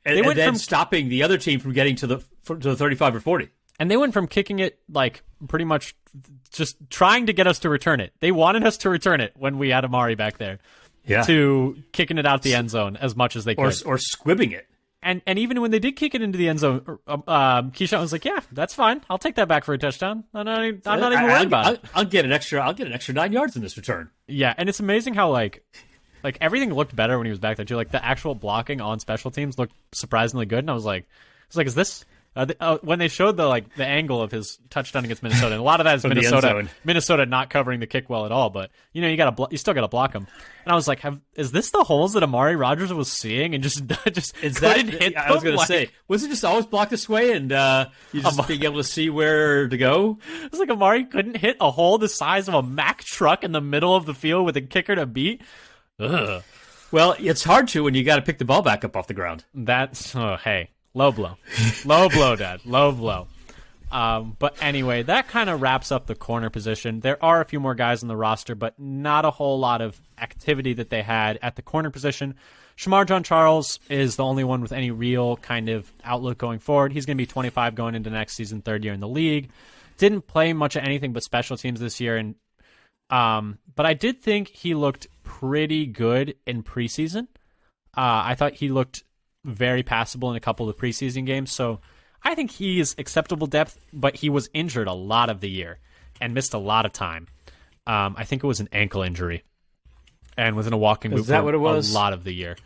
then stopping the other team from getting to the 35 or 40. And they went from kicking it like pretty much just trying to get us to return it. They wanted us to return it when we had Amari back there. Yeah. To kicking it out the end zone as much as they could. Or squibbing it. And even when they did kick it into the end zone, Keyshawn was like, "Yeah, that's fine. I'll take that back for a touchdown. I'm not even worried about it. I'll get an extra 9 yards in this return." Yeah, and it's amazing how like everything looked better when he was back there too. Like the actual blocking on special teams looked surprisingly good, and I was like, "Is this?" When they showed the angle of his touchdown against Minnesota, and a lot of that is Minnesota not covering the kick well at all. But you still got to block him. And I was like, is this the holes that Amari Rodgers was seeing and just couldn't hit them? I was going to say, was it just always blocked this way and you just being able to see where to go? It was like Amari couldn't hit a hole the size of a Mack truck in the middle of the field with a kicker to beat. Ugh. Well, it's hard to when you got to pick the ball back up off the ground. Hey, low blow. Low blow, Dad. Low blow. But anyway, that kind of wraps up the corner position. There are a few more guys on the roster, but not a whole lot of activity that they had at the corner position. Shamar John-Charles is the only one with any real kind of outlook going forward. He's going to be 25 going into next season, third year in the league. Didn't play much of anything but special teams this year, and but I did think he looked pretty good in preseason. I thought he looked very passable in a couple of the preseason games, so I think he is acceptable depth, but he was injured a lot of the year and missed a lot of time. I think it was an ankle injury and was in a walking boot for a lot of the year.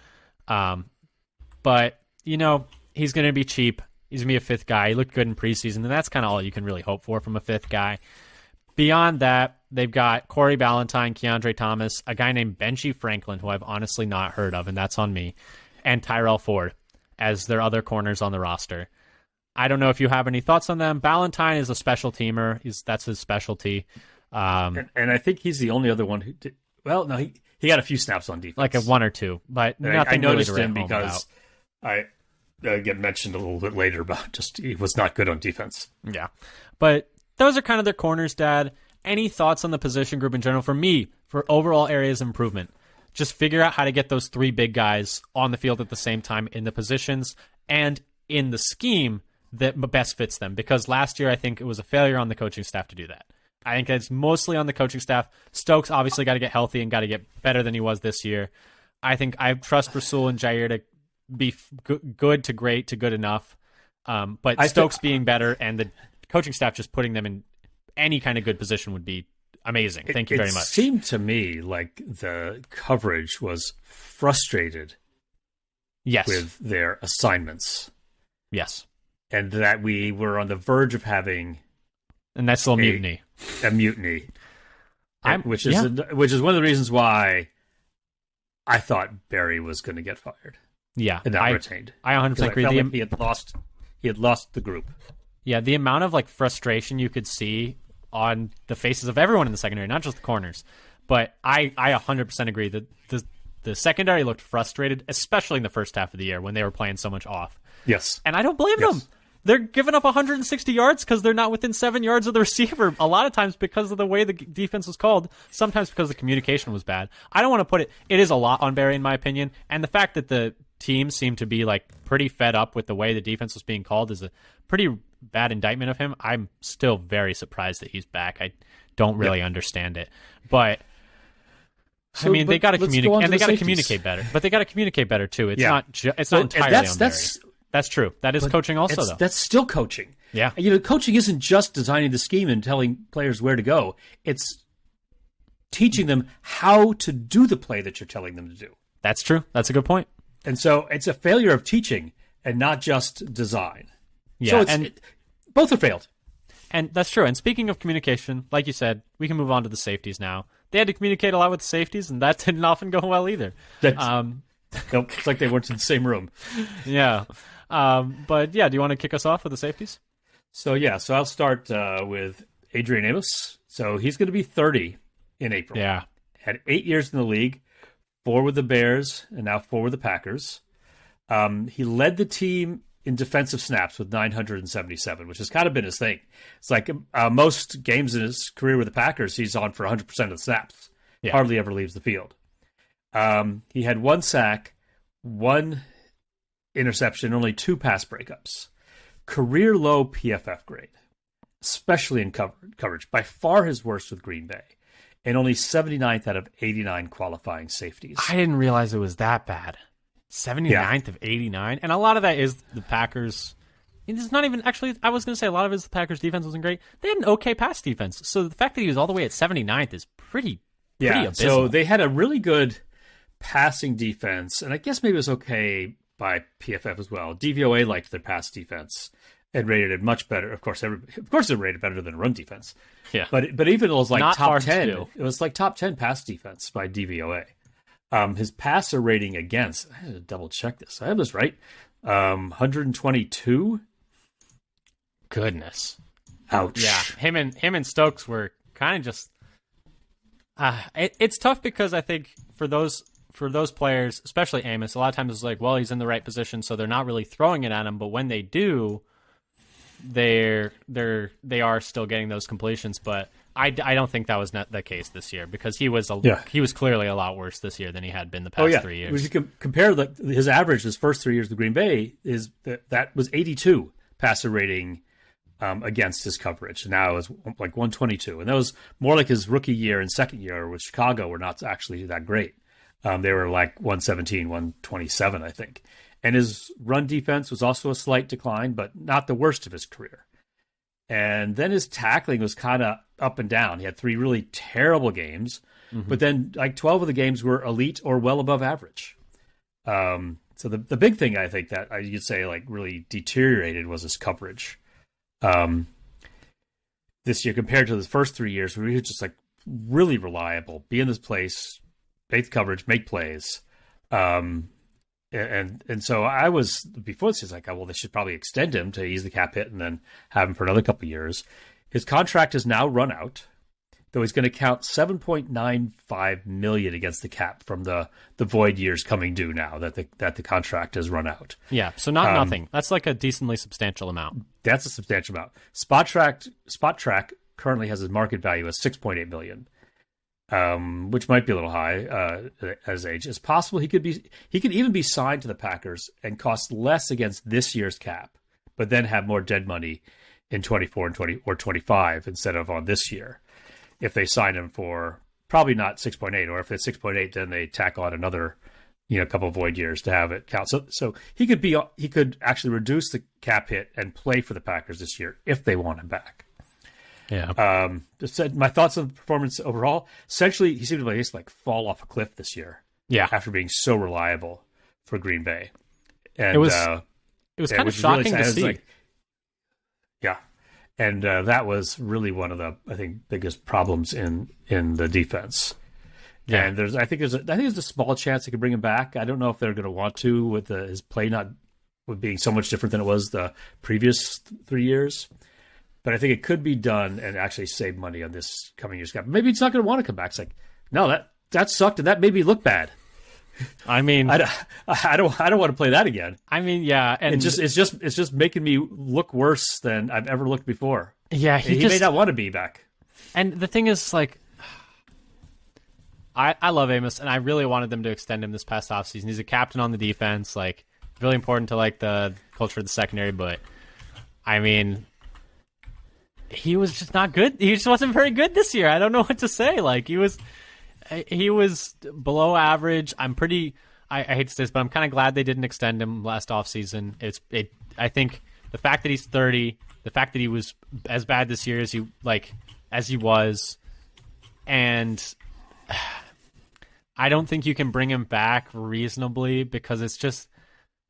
But, you know, he's going to be cheap. He's going to be a fifth guy. He looked good in preseason, and that's kind of all you can really hope for from a fifth guy. Beyond that, they've got Corey Ballantyne, Keandre Thomas, a guy named Benji Franklin, who I've honestly not heard of, and that's on me, and Tyrell Ford as their other corners on the roster. I don't know if you have any thoughts on them. Ballantyne is a special teamer. That's his specialty. And I think he's the only other one who did. Well, no, he got a few snaps on defense. Like a one or two, but nothing I noticed really him because I get mentioned a little bit later about just he was not good on defense. Yeah. But those are kind of their corners, Dad. Any thoughts on the position group in general? For me, for overall areas of improvement, just figure out how to get those three big guys on the field at the same time in the positions and in the scheme that best fits them. Because last year, I think it was a failure on the coaching staff to do that. I think it's mostly on the coaching staff. Stokes obviously got to get healthy and got to get better than he was this year. I think I trust Rasul and Jair to be good to great to good enough. But Stokes being better and the coaching staff just putting them in any kind of good position would be amazing. Thank you very much. It seemed to me like the coverage was frustrated with their assignments. Yes. And that we were on the verge of having a nice little mutiny. A mutiny. Which is one of the reasons why I thought Barry was going to get fired. Yeah. And not retained. I 100% agree. Like he had lost the group. Yeah, the amount of frustration you could see on the faces of everyone in the secondary, not just the corners. But I 100% agree that the secondary looked frustrated, especially in the first half of the year when they were playing so much off. Yes. And I don't blame them. They're giving up 160 yards because they're not within 7 yards of the receiver. A lot of times because of the way the defense was called. Sometimes because the communication was bad. I don't want to put it. It is a lot on Barry, in my opinion. And the fact that the team seemed to be pretty fed up with the way the defense was being called is a pretty bad indictment of him. I'm still very surprised that he's back. I don't really understand it, but. So, I mean, they got to communicate, and they got to communicate better. But they got to communicate better too. It's not. It's not entirely on Barry. That's true. That is coaching also, though. That's still coaching. Yeah. Coaching isn't just designing the scheme and telling players where to go. It's teaching them how to do the play that you're telling them to do. That's true. That's a good point. And so it's a failure of teaching and not just design. Yeah. So both have failed. And that's true. And speaking of communication, like you said, we can move on to the safeties now. They had to communicate a lot with the safeties, and that didn't often go well either. Nope, it's like they weren't in the same room. Yeah. But yeah, do you want to kick us off with the safeties? So I'll start with Adrian Amos. So he's going to be 30 in April. Yeah. Had 8 years in the league, 4 with the Bears, and now 4 with the Packers. He led the team in defensive snaps with 977, which has kind of been his thing. It's like most games in his career with the Packers, he's on for 100% of the snaps. Yeah. Hardly ever leaves the field. He had 1 sack, 1 interception, only 2 pass breakups. Career low PFF grade, especially in coverage. By far his worst with Green Bay. And only 79th out of 89 qualifying safeties. I didn't realize it was that bad. 79th of 89. And a lot of that is the Packers. It's not even, actually, I was going to say a lot of it is the Packers defense wasn't great. They had an okay pass defense. So the fact that he was all the way at 79th is pretty abysmal. So they had a really good passing defense. And I guess maybe it was okay by PFF as well. DVOA liked their pass defense and rated it much better. Of course, they rated better than run defense. Yeah. But even it was not top 10. It was top 10 pass defense by DVOA. His passer rating against, I had to double check this. I have this right. 122. Goodness. Ouch. Yeah. Him and Stokes were kind of just. It's tough because I think for those for those players, especially Amos, a lot of times it's like, well, he's in the right position, so they're not really throwing it at him. But when they do, they are still getting those completions. But I don't think that was not the case this year, because he was clearly a lot worse this year than he had been the past 3 years. If you compare his average his first 3 years with Green Bay, is that was 82 passer rating against his coverage. Now it's like 122, and that was more like his rookie year and second year with Chicago were not actually that great. They were like 117, 127, I think. And his run defense was also a slight decline, but not the worst of his career. And then his tackling was kind of up and down. He had 3 really terrible games, but then like 12 of the games were elite or well above average. So the big thing I think that you'd say like really deteriorated was his coverage. This year compared to the first 3 years, where he was just like really reliable, be in this place, make coverage, make plays. And so I was, before this, he's like, well, they should probably extend him to ease the cap hit and then have him for another couple of years. His contract is now run out, though he's going to count $7.95 million against the cap from the void years coming due now that the contract has run out. Yeah, so not nothing. That's like a decently substantial amount. That's a substantial amount. Spot Track currently has his market value as $6.8 million. Which might be a little high as age. It's possible he could even be signed to the Packers and cost less against this year's cap, but then have more dead money in 24 and 20 or 25 instead of on this year. If they sign him for probably not 6.8, or if it's 6.8, then they tack on another, couple of void years to have it count. So he could actually reduce the cap hit and play for the Packers this year if they want him back. Yeah. My thoughts on the performance overall. Essentially, he seemed to like fall off a cliff this year. Yeah. After being so reliable for Green Bay, and it was kind of shocking to see. And that was really one of the, I think, biggest problems in the defense. Yeah. And I think there's a small chance they could bring him back. I don't know if they're going to want to with his play not with being so much different than it was the previous 3 years. But I think it could be done and actually save money on this coming year's cap. Maybe he's not going to want to come back. It's like, no, that sucked, and that made me look bad. I mean, I don't want to play that again. I mean, yeah, and it's just making me look worse than I've ever looked before. Yeah, he may not want to be back. And the thing is, like, I love Amos, and I really wanted them to extend him this past offseason. He's a captain on the defense, like, really important to like the culture of the secondary. But I mean, he was just not good. He just wasn't very good this year. I don't know what to say. Like, he was below average. I hate to say this, but I'm kind of glad they didn't extend him last offseason. I think the fact that he's 30, the fact that he was as bad this year as he was, and I don't think you can bring him back reasonably, because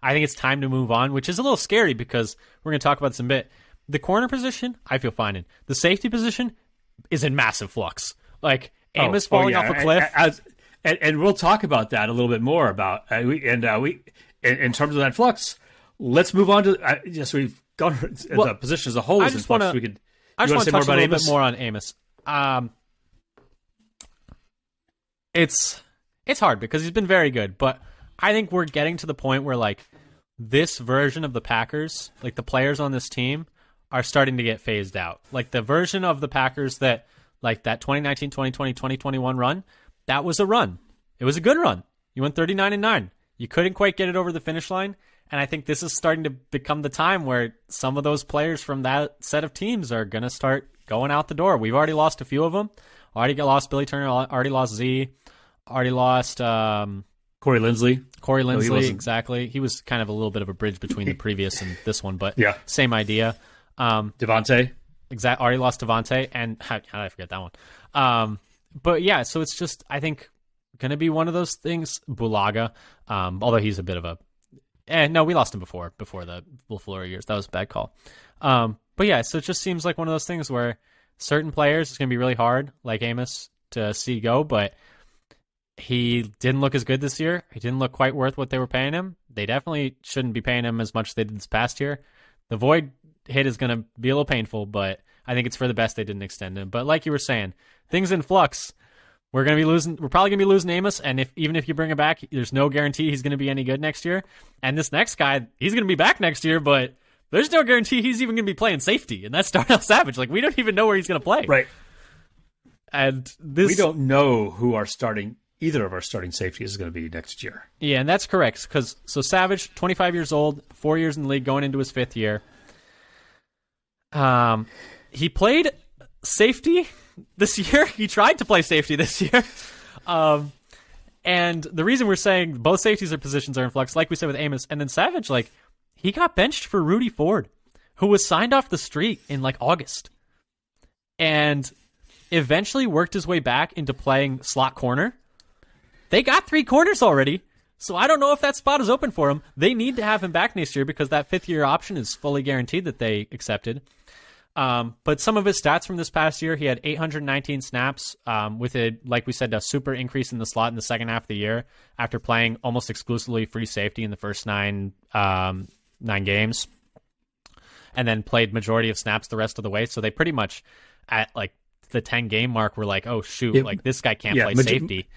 I think it's time to move on, which is a little scary because we're going to talk about this in a bit. The corner position, I feel fine in. The safety position is in massive flux. Like, Amos falling off a cliff. And we'll talk about that a little bit more about in terms of that flux. Let's move on to we've gone the position as a whole is in flux. I just want to touch a little bit more on Amos. It's hard because he's been very good, but I think we're getting to the point where like this version of the Packers, like the players on this team, are starting to get phased out. Like the version of the Packers that, like that 2019, 2020, 2021 run, that was a run. It was a good run. You went 39-9. You couldn't quite get it over the finish line. And I think this is starting to become the time where some of those players from that set of teams are going to start going out the door. We've already lost a few of them. Already lost Billy Turner, already lost Z, already lost Corey Linsley. Exactly. He was kind of a little bit of a bridge between the previous and this one, but yeah, same idea. Devontae. Already lost Devontae, and how did I forget that one? But yeah, so it's just, I think, going to be one of those things. Bulaga, although he's a bit of a... no, we lost him before the LaFleur years. That was a bad call. But yeah, so it just seems like one of those things where certain players, it's going to be really hard, like Amos, to see go, but he didn't look as good this year. He didn't look quite worth what they were paying him. They definitely shouldn't be paying him as much as they did this past year. The void hit is going to be a little painful, but I think it's for the best they didn't extend him. But like you were saying, things in flux. We're probably gonna be losing Amos, and even if you bring him back, there's no guarantee he's gonna be any good next year. And this next guy, he's gonna be back next year, but there's no guarantee he's even gonna be playing safety, and that's Darnell Savage. Like, we don't even know where he's gonna play. Right. And we don't know who either of our starting safeties is going to be next year. Yeah, and that's correct. So Savage, 25 years old, 4 years in the league, going into his 5th year. He played safety this year. He tried to play safety this year. And the reason we're saying both safeties or positions are in flux, like we said with Amos, and then Savage, like, he got benched for Rudy Ford, who was signed off the street in like August. And eventually worked his way back into playing slot corner. They got 3 corners already, so I don't know if that spot is open for him. They need to have him back next year because that 5th-year option is fully guaranteed that they accepted. But some of his stats from this past year, he had 819 snaps with, like we said, a super increase in the slot in the second half of the year after playing almost exclusively free safety in the first 9 games, and then played majority of snaps the rest of the way. So they pretty much, at like the 10-game mark, were like, oh, shoot, like this guy can't play safety.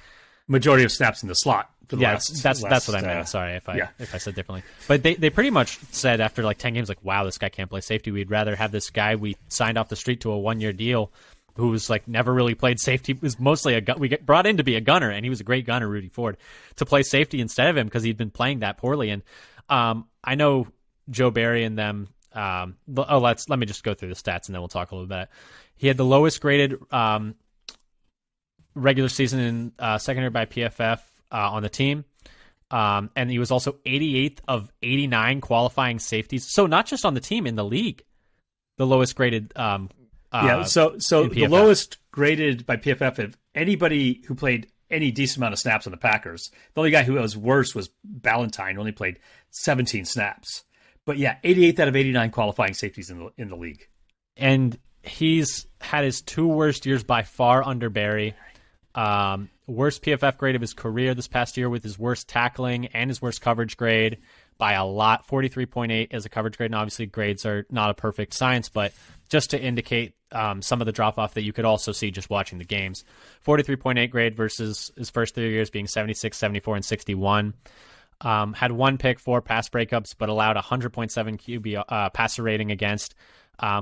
Majority of snaps in the slot. For the that's what I meant. Sorry if I said differently. But they pretty much said after like 10 games, like, wow, this guy can't play safety. We'd rather have this guy we signed off the street to a 1-year deal who was like never really played safety. He was mostly we get brought in to be a gunner, and he was a great gunner, Rudy Ford, to play safety instead of him because he'd been playing that poorly. And I know Joe Barry and them. Let me just go through the stats and then we'll talk a little bit. He had the lowest graded regular season in secondary by PFF on the team. And he was also 88th of 89 qualifying safeties. So not just on the team, in the league, the lowest graded. So the lowest graded by PFF of anybody who played any decent amount of snaps on the Packers. The only guy who was worse was Ballantyne, who only played 17 snaps. But yeah, 88th out of 89 qualifying safeties in the league. And he's had his 2 worst years by far under Barry. Worst PFF grade of his career this past year, with his worst tackling and his worst coverage grade by a lot, 43.8 as a coverage grade. And obviously grades are not a perfect science, but just to indicate some of the drop-off that you could also see just watching the games. 43.8 grade versus his first 3 years being 76, 74, and 61. Had 1 pick, 4 pass breakups, but allowed 100.7 QB passer rating against,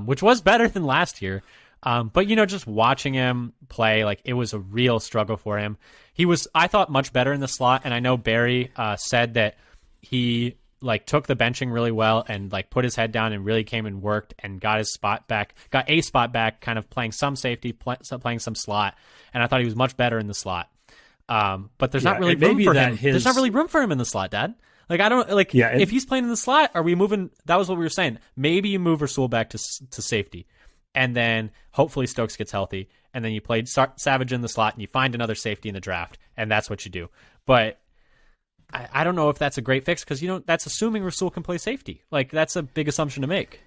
which was better than last year. But, just watching him play, like, it was a real struggle for him. He was, I thought, much better in the slot, and I know Barry said that he, like, took the benching really well and, like, put his head down and really came and worked and got a spot back, kind of playing some safety, playing some slot, and I thought he was much better in the slot. But there's not really room for him. There's not really room for him in the slot, Dad. Like, I don't like. Yeah, if he's playing in the slot, are we moving? That was what we were saying. Maybe you move Rasul back to safety, and then hopefully Stokes gets healthy, and then you play Savage in the slot, and you find another safety in the draft, and that's what you do. But I don't know if that's a great fix because that's assuming Rasul can play safety. Like, that's a big assumption to make.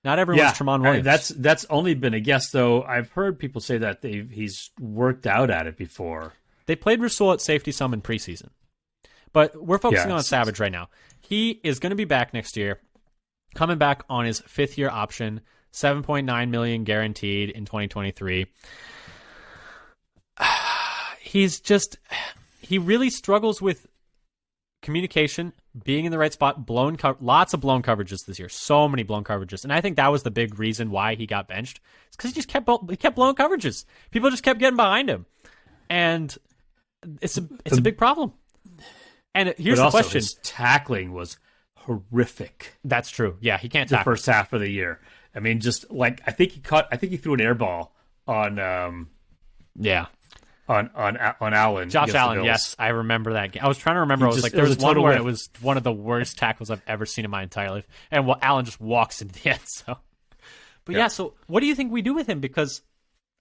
Not everyone's Tramon Williams. That's only been a guess, though. I've heard people say that he's worked out at it before. They played Rasul at safety some in preseason. But we're focusing on Savage right now. He is going to be back next year, coming back on his 5th-year option, $7.9 million guaranteed in 2023. He really struggles with communication, being in the right spot, lots of blown coverages this year. So many blown coverages. And I think that was the big reason why he got benched. It's because he kept blowing coverages. People just kept getting behind him. And it's a big problem. And here's the question. His tackling was horrific. That's true. Yeah, he can't tackle. The first half of the year. I mean, just like I think he threw an air ball on on Allen. Josh Allen, yes, I remember that game. I was trying to remember. There was one where it was one of the worst tackles I've ever seen in my entire life. And Allen just walks into the end. So so what do you think we do with him? Because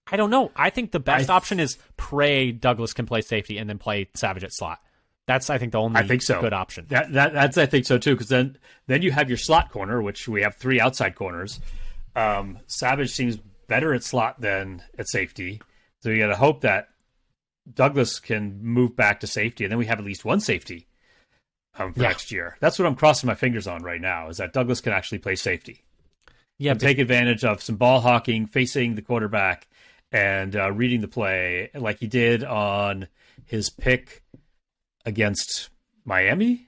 I don't know. I think the best option is pray Douglas can play safety and then play Savage at slot. That's, I think, the only good option. That's I think so, too, because then you have your slot corner, which we have 3 outside corners. Savage seems better at slot than at safety. So you got to hope that Douglas can move back to safety, and then we have at least one safety for next year. That's what I'm crossing my fingers on right now, is that Douglas can actually play safety. Yeah, take advantage of some ball hawking, facing the quarterback, and reading the play like he did on his pick against Miami.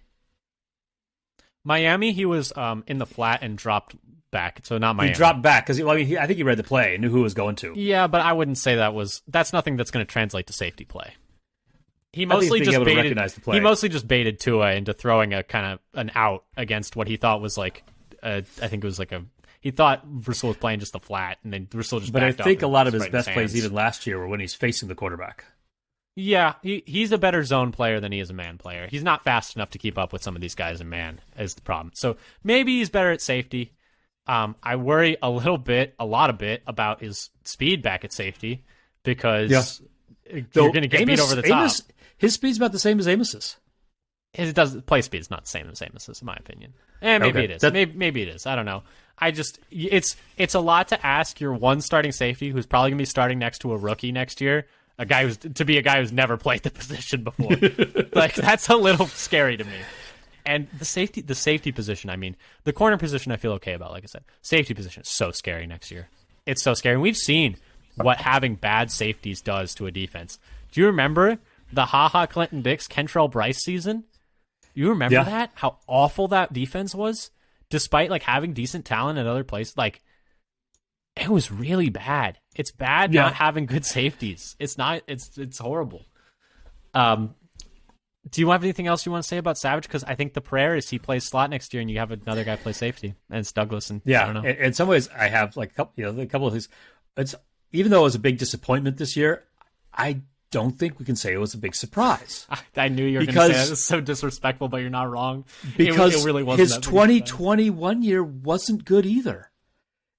Miami, he was in the flat and dropped back, so not Miami. He dropped back because I think he read the play and knew who it was going to. Yeah, but I wouldn't say that's nothing that's going to translate to safety play. He mostly just baited Tua into throwing a kind of an out against what he thought was like, I think it was like he thought Rasul was playing just the flat, and then Rasul just. But I think a lot of his best plays, even last year, were when he's facing the quarterback. Yeah, he's a better zone player than he is a man player. He's not fast enough to keep up with some of these guys in man, is the problem. So maybe he's better at safety. I worry a lot about his speed back at safety because you're going to get beat over the top. His speed's about the same as Amos's. His play speed is not the same as Amos's, in my opinion. Maybe it is. Maybe it is. I don't know. It's a lot to ask your one starting safety who's probably going to be starting next to a rookie next year. A guy who's never played the position before. Like, that's a little scary to me. And the safety position, I mean, the corner position I feel okay about, like I said. Safety position is so scary next year. It's so scary. And we've seen what having bad safeties does to a defense. Do you remember the Clinton Dix, Kentrell Bryce season? You remember that? How awful that defense was? Despite like having decent talent at other places, like it was really bad. It's bad not having good safeties. It's not. It's horrible. Do you have anything else you want to say about Savage? Because I think the prayer is he plays slot next year, and you have another guy play safety, and it's Douglas. And I don't know. In some ways, I have like a couple of things. It's even though it was a big disappointment this year, I don't think we can say it was a big surprise. I knew you were going to say that. It's so disrespectful, but you're not wrong. Because it really wasn't his 2021 year wasn't good either.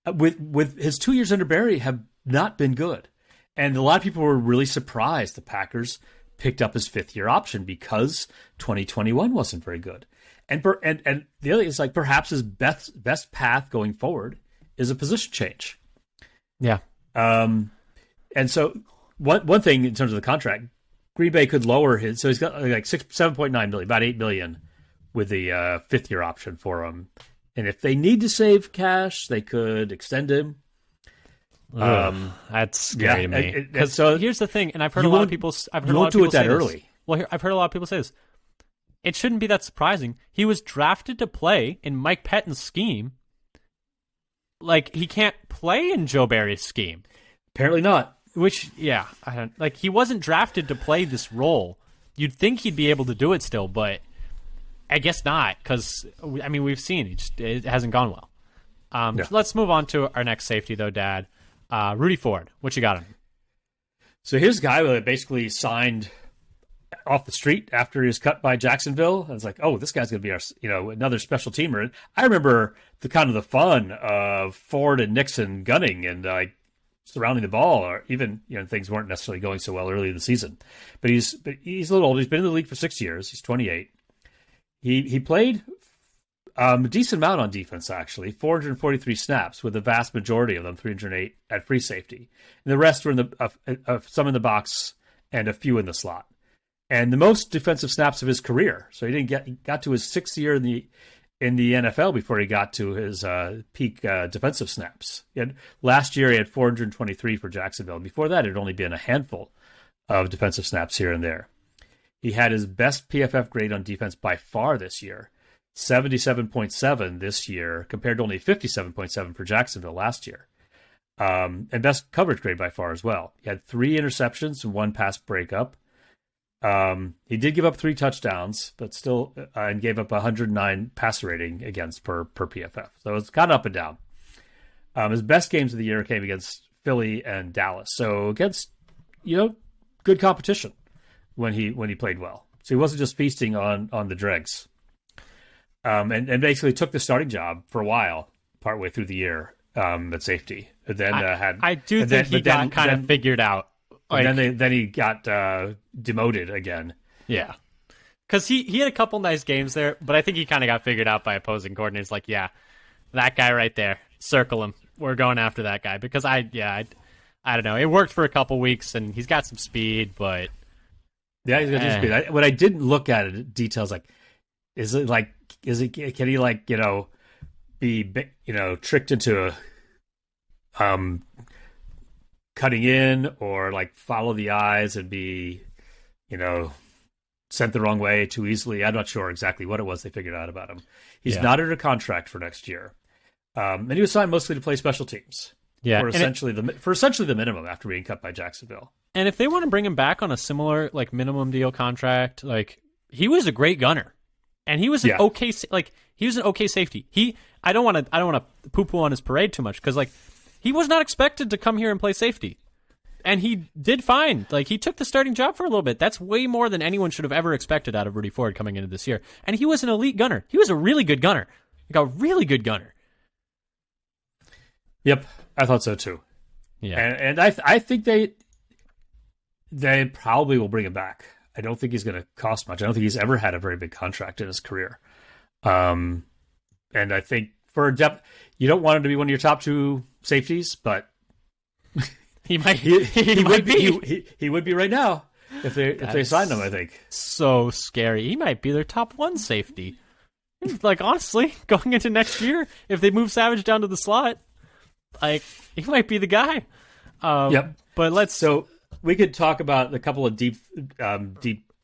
With his 2 years under Barry have not been good. And a lot of people were really surprised the Packers picked up his fifth-year option because 2021 wasn't very good. And the other is like perhaps his best path going forward is a position change. Yeah. And so one thing in terms of the contract, Green Bay could lower his. So he's got like $7.9 million, about $8 million, with the fifth-year option for him. And if they need to save cash, they could extend him. That's scary to me. Because so here's the thing, and I've heard a lot of people. I've heard a lot of people say this. Well, I've heard a lot of people say this. It shouldn't be that surprising. He was drafted to play in Mike Pettine's scheme. Like, he can't play in Joe Barry's scheme. Apparently not. Which, yeah, I don't like. He wasn't drafted to play this role. You'd think he'd be able to do it still, but I guess not. Because I mean, we've seen it hasn't gone well. So let's move on to our next safety, though, Dad. Rudy Ford, what you got on him? So here's a guy that basically signed off the street after he was cut by Jacksonville. I was like, oh, this guy's going to be our, another special teamer. I remember the fun of Ford and Nixon gunning and surrounding the ball, or even things weren't necessarily going so well early in the season. But he's a little older. He's been in the league for 6 years. He's 28. He played a decent amount on defense, actually, 443 snaps, with the vast majority of them, 308 at free safety, and the rest were in some in the box and a few in the slot. And the most defensive snaps of his career. So he got to his sixth year in the NFL before he got to his peak defensive snaps. Last year he had 423 for Jacksonville. Before that, it had only been a handful of defensive snaps here and there. He had his best PFF grade on defense by far this year, 77.7 this year, compared to only 57.7 for Jacksonville last year. And best coverage grade by far as well. He had 3 interceptions and 1 pass breakup. He did give up 3 touchdowns, but still, and gave up 109 passer rating against per PFF. So it's kind of up and down. His best games of the year came against Philly and Dallas. So against, good competition when he played well. So he wasn't just feasting on the dregs. And basically took the starting job for a while, partway through the year, at safety. And then I do think he got kind of figured out. And then he got demoted again. Yeah. Because he had a couple nice games there, but I think he kind of got figured out by opposing coordinators. Like, yeah, that guy right there, circle him. We're going after that guy. Because I don't know. It worked for a couple weeks, and he's got some speed, but... Yeah, he's got some speed. What I didn't look at it, details like, can he be tricked into cutting in or like follow the eyes and be, sent the wrong way too easily. I'm not sure exactly what it was they figured out about him. He's not under contract for next year. And he was signed mostly to play special teams. Yeah. For essentially the minimum after being cut by Jacksonville. And if they want to bring him back on a similar like minimum deal contract, like he was a great gunner. And he was an okay safety. I don't want to poo-poo on his parade too much because like he was not expected to come here and play safety. And he did fine. Like he took the starting job for a little bit. That's way more than anyone should have ever expected out of Rudy Ford coming into this year. And he was an elite gunner. He was a really good gunner. Like a really good gunner. Yep, I thought so too. Yeah, and I think they probably will bring him back. I don't think he's going to cost much. I don't think he's ever had a very big contract in his career. And I think for depth, you don't want him to be one of your top 2 safeties, but he might. He would be right now if they signed him. I think so scary. He might be their top 1 safety. Like honestly, going into next year, if they move Savage down to the slot. Like he might be the guy. Yep. But so we could talk about a couple of deep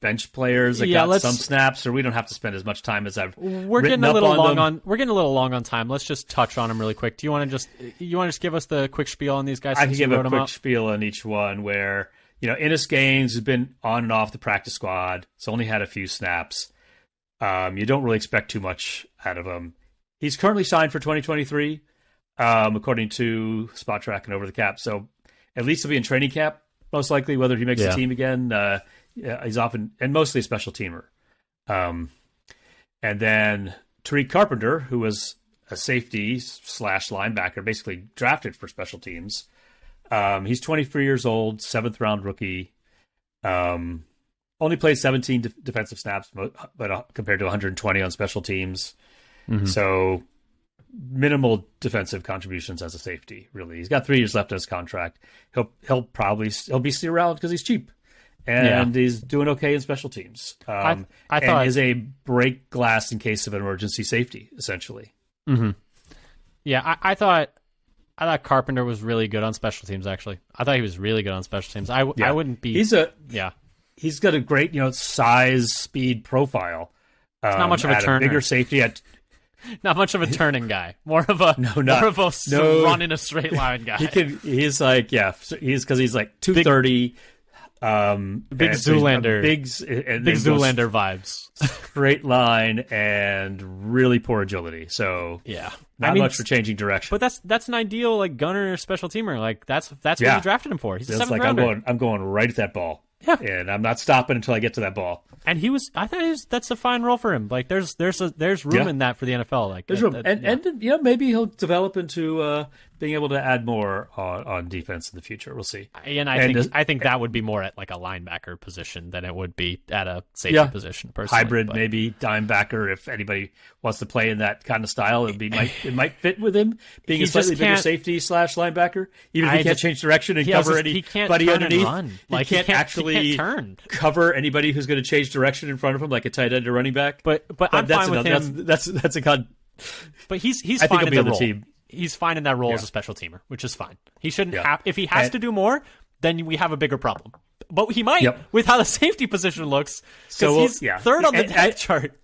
bench players that got some snaps, or we don't have to spend as much time as we're getting a little long on time. Let's just touch on them really quick. Do you want to just give us the quick spiel on these guys? I can give a quick spiel on each one. Where Ennis Gaines has been on and off the practice squad. It's only had a few snaps. You don't really expect too much out of him. He's currently signed for 2023. According to Spot Track and Over the Cap. So at least he'll be in training camp, most likely, whether he makes the team again. He's often, and mostly a special teamer. And then Tariq Carpenter, who was a safety / linebacker, basically drafted for special teams. He's 23 years old, 7th round rookie. Only played 17 defensive snaps, but compared to 120 on special teams. Mm-hmm. So minimal defensive contributions as a safety, really. He's got 3 years left on his contract. He'll be still around because he's cheap and he's doing okay in special teams. I thought and is a break glass in case of an emergency safety, essentially. Mm-hmm. Yeah, I thought Carpenter was really good on special teams. Actually, I thought he was really good on special teams. I wouldn't be. He's got a great size, speed profile. It's not much of a turner. Bigger safety at. Not much of a turning guy. More of a run in a straight line guy. He's like because he's like 230. Big Zoolander. Big Zoolander vibes. Straight line and really poor agility. So not much for changing direction. But that's an ideal like gunner special teamer. Like that's what you drafted him for. He's a 7th rounder. I'm going right at that ball. Yeah, and I'm not stopping until I get to that ball. And I thought that's a fine role for him. Like there's room in that for the NFL. Like there's room, and maybe he'll develop into being able to add more on defense in the future. We'll see. And I think that would be more at like a linebacker position than it would be at a safety position. Personally, hybrid maybe dimebacker if anybody wants to play in that kind of style. It might fit with him being a slightly bigger safety / linebacker. Even if he can't change direction and cover anybody underneath, he can't actually cover anybody who's going to change direction in front of him like a tight end or running back. But I'm fine with him. That's a con. But he's fine in the role. He's fine in that role as a special teamer, which is fine. He shouldn't have. If he has to do more, then we have a bigger problem. But he might with how the safety position looks. So he's third on the depth chart.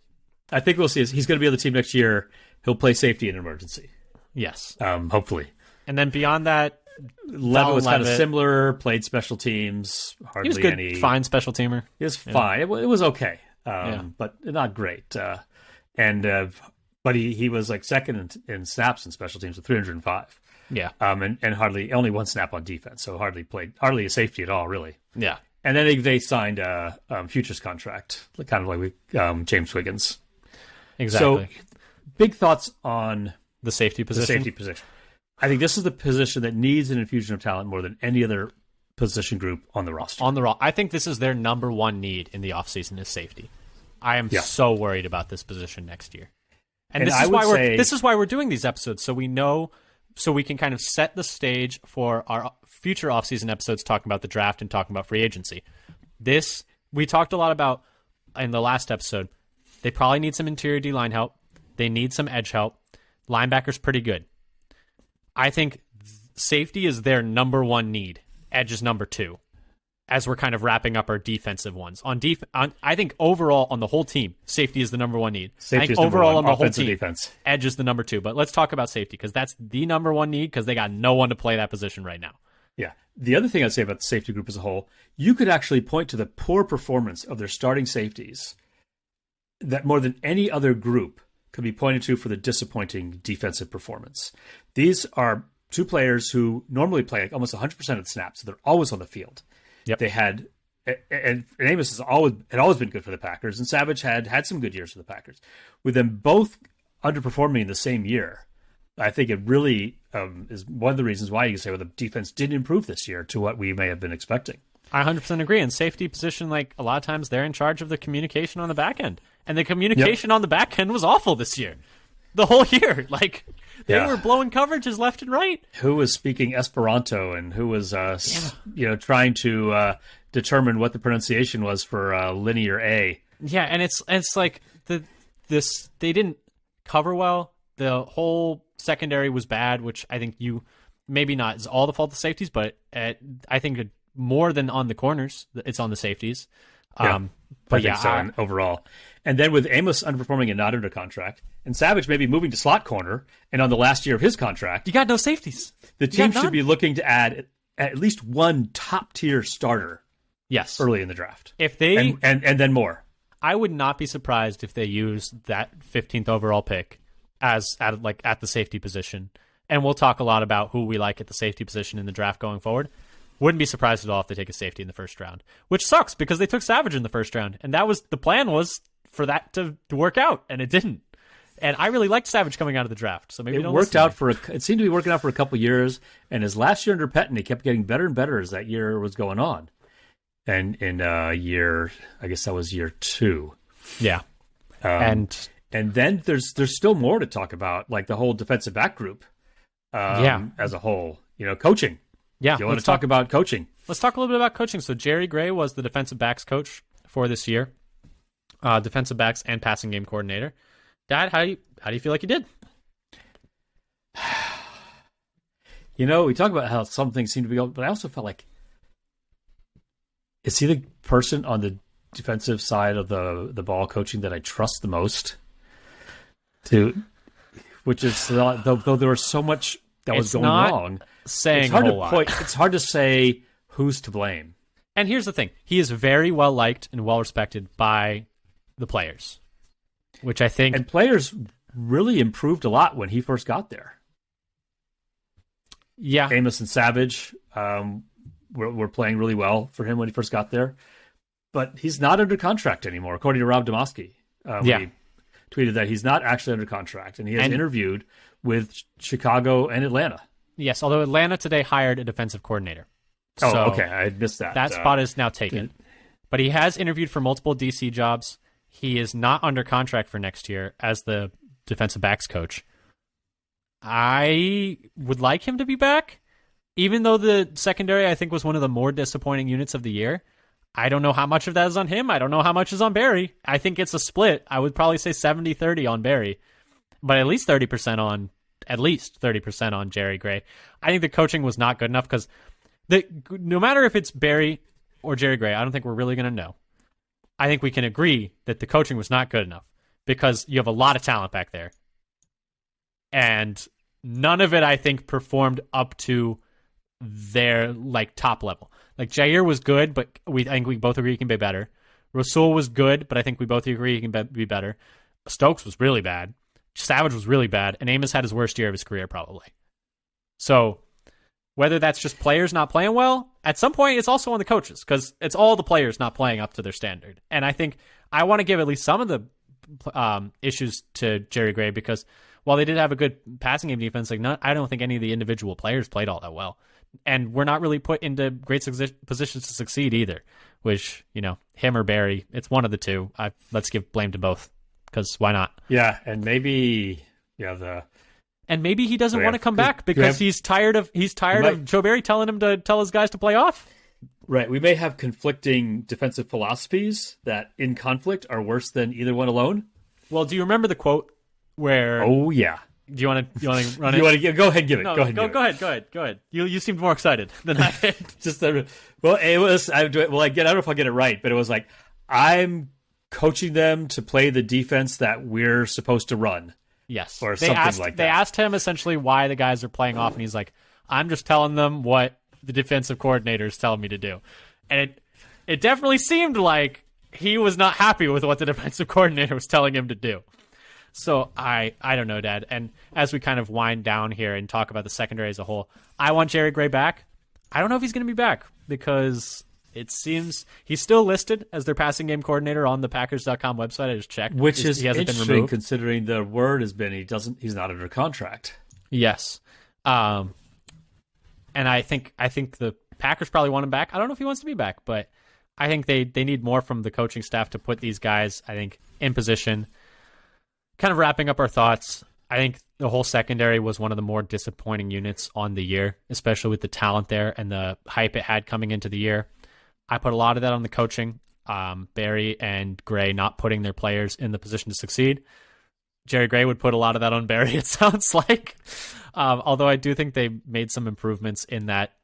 I think we'll see. He's going to be on the team next year. He'll play safety in an emergency. Yes, hopefully. And then beyond that, Levitt was kind of similar. Played special teams. Hardly he was good, any. Fine special teamer. He was fine. It was okay, but not great. But he was like second in snaps in special teams with 305. Yeah. And hardly only 1 snap on defense, so hardly a safety at all, really. Yeah. And then they signed a futures contract, kind of like James Wiggins. Exactly. So, big thoughts on the safety position. I think this is the position that needs an infusion of talent more than any other position group on the roster. I think this is their number 1 need in the offseason is safety. I am so worried about this position next year. And this is why we're doing these episodes, so we know, so we can kind of set the stage for our future offseason episodes talking about the draft and talking about free agency. This, we talked a lot about in the last episode. They probably need some interior D-line help. They need some edge help. Linebacker's pretty good. I think safety is their number 1 need. Edge is number 2. As we're kind of wrapping up our defensive ones. I think overall on the whole team, safety is the number 1 need. Safety I think is overall number 1. on the whole Offensive team, defense. Edge is the number 2. But let's talk about safety because that's the number 1 need because they got no one to play that position right now. Yeah. The other thing I'd say about the safety group as a whole, you could actually point to the poor performance of their starting safeties that more than any other group could be pointed to for the disappointing defensive performance. These are 2 players who normally play like almost 100% of the snaps, so they're always on the field. Yep. They had, and Amos had always been good for the Packers, and Savage had some good years for the Packers. With them both underperforming in the same year, I think it really is one of the reasons why you can say, well, the defense didn't improve this year to what we may have been expecting. I 100% agree. In safety position, like a lot of times they're in charge of the communication on the back end. And the communication on the back end was awful this year. The whole year. Like, they were blowing coverages left and right. Who was speaking Esperanto and who was trying to determine what the pronunciation was for linear A. Yeah, and it's like they didn't cover well. The whole secondary was bad, which I think maybe not is all the fault of the safeties, but I think more than on the corners, it's on the safeties. But overall. And then with Amos underperforming and not under contract, and Savage maybe moving to slot corner, and on the last year of his contract, you got no safeties. The team should be looking to add at least one top tier starter. Yes, early in the draft. If they and then more, I would not be surprised if they use that 15th overall pick as at the safety position. And we'll talk a lot about who we like at the safety position in the draft going forward. Wouldn't be surprised at all if they take a safety in the first round, which sucks because they took Savage in the first round, and that was the plan was for that to work out, and it didn't. And I really liked Savage coming out of the draft, so maybe it worked out it seemed to be working out for a couple years. And his last year under Pettin, he kept getting better and better as that year was going on. And in I guess that was year 2. Yeah, and then there's still more to talk about, like the whole defensive back group. As a whole, coaching. Yeah, you want to talk about coaching? Let's talk a little bit about coaching. So Jerry Gray was the defensive backs coach for this year, defensive backs and passing game coordinator. Dad, how do you feel like he did? We talk about how some things seem to be going, but I also felt like, is he the person on the defensive side of the ball coaching that I trust the most? Which is though there was so much that was going wrong. Saying a whole lot. It's hard to say who's to blame. And here's the thing: he is very well liked and well respected by the players, which I think. And players really improved a lot when he first got there. Yeah, Amos and Savage were playing really well for him when he first got there, but he's not under contract anymore, according to Rob Domofsky. He tweeted that he's not actually under contract, and he has interviewed with Chicago and Atlanta. Yes, although Atlanta today hired a defensive coordinator. Oh, okay. I missed that. That spot is now taken. But he has interviewed for multiple DC jobs. He is not under contract for next year as the defensive backs coach. I would like him to be back, even though the secondary, I think, was one of the more disappointing units of the year. I don't know how much of that is on him. I don't know how much is on Barry. I think it's a split. I would probably say 70-30 on Barry, but at least 30% on Jerry Gray. I think the coaching was not good enough because no matter if it's Barry or Jerry Gray, I don't think we're really going to know. I think we can agree that the coaching was not good enough because you have a lot of talent back there. And none of it, I think, performed up to their top level. Like Jair was good, but I think we both agree he can be better. Rasul was good, but I think we both agree he can be better. Stokes was really bad. Savage was really bad, and Amos had his worst year of his career probably. So whether that's just players not playing well, at some point it's also on the coaches because it's all the players not playing up to their standard. And I think I want to give at least some of the issues to Jerry Gray because while they did have a good passing game defense, I don't think any of the individual players played all that well. And we're not really put into great positions to succeed either, which, him or Barry, it's one of the two. Let's give blame to both because why not? Yeah, and maybe and maybe he doesn't want to come back because he's tired of Joe Barry telling him to tell his guys to play off. Right. We may have conflicting defensive philosophies that in conflict are worse than either one alone. Well, do you remember the quote where... Oh, yeah. Do you want to run it? You want to go ahead and give it? No, go ahead. Go ahead. You seemed more excited than I did. Well, it was. I don't know if I'll get it right, but it was like I'm coaching them to play the defense that we're supposed to run. Yes, or something like that. They asked him essentially why the guys are playing off, and he's like, "I'm just telling them what the defensive coordinator is telling me to do," and it definitely seemed like he was not happy with what the defensive coordinator was telling him to do. So I don't know, Dad. And as we kind of wind down here and talk about the secondary as a whole, I want Jerry Gray back. I don't know if he's going to be back because it seems he's still listed as their passing game coordinator on the Packers.com website. I just checked. Which is he hasn't interesting been removed, considering the word has been he's not under contract. Yes. And I think the Packers probably want him back. I don't know if he wants to be back, but I think they need more from the coaching staff to put these guys, I think, in position. Kind of wrapping up our thoughts, I think the whole secondary was one of the more disappointing units on the year, especially with the talent there and the hype it had coming into the year. I put a lot of that on the coaching, Barry and Gray not putting their players in the position to succeed. Jerry Gray would put a lot of that on Barry, it sounds like. Although I do think they made some improvements in that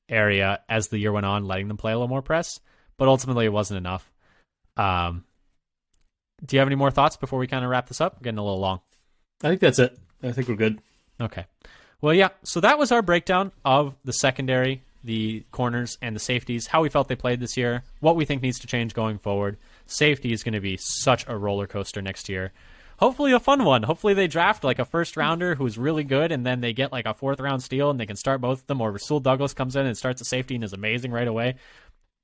area as the year went on, letting them play a little more press. But ultimately, it wasn't enough. Do you have any more thoughts before we kind of wrap this up? Getting a little long. I think that's it. I think we're good. Okay. Well, yeah. So that was our breakdown of the secondary, the corners, and the safeties, how we felt they played this year, what we think needs to change going forward. Safety is going to be such a roller coaster next year. Hopefully a fun one. Hopefully they draft like a first rounder who's really good, and then they get like a fourth round steal and they can start both of them, or Rasul Douglas comes in and starts a safety and is amazing right away.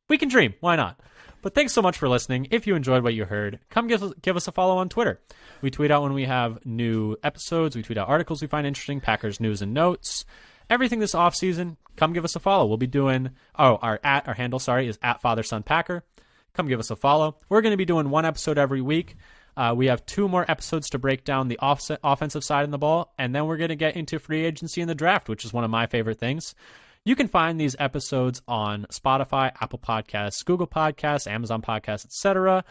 We can dream. Why not? But thanks so much for listening. If you enjoyed what you heard, come give us a follow on Twitter. We tweet out when we have new episodes. We tweet out articles we find interesting, Packers news and notes, everything this offseason. Come give us a follow. We'll be doing, our handle is @FatherSonPacker. Come give us a follow. We're going to be doing one episode every week. We have 2 more episodes to break down the offensive side of the ball, and then we're going to get into free agency and the draft, which is one of my favorite things. You can find these episodes on Spotify, Apple Podcasts, Google Podcasts, Amazon Podcasts, etc.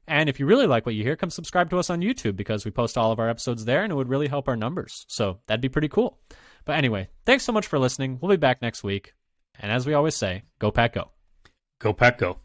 And if you really like what you hear, come subscribe to us on YouTube because we post all of our episodes there, and it would really help our numbers. So that'd be pretty cool. But anyway, thanks so much for listening. We'll be back next week. And as we always say, go Pack Go. Go Pack Go.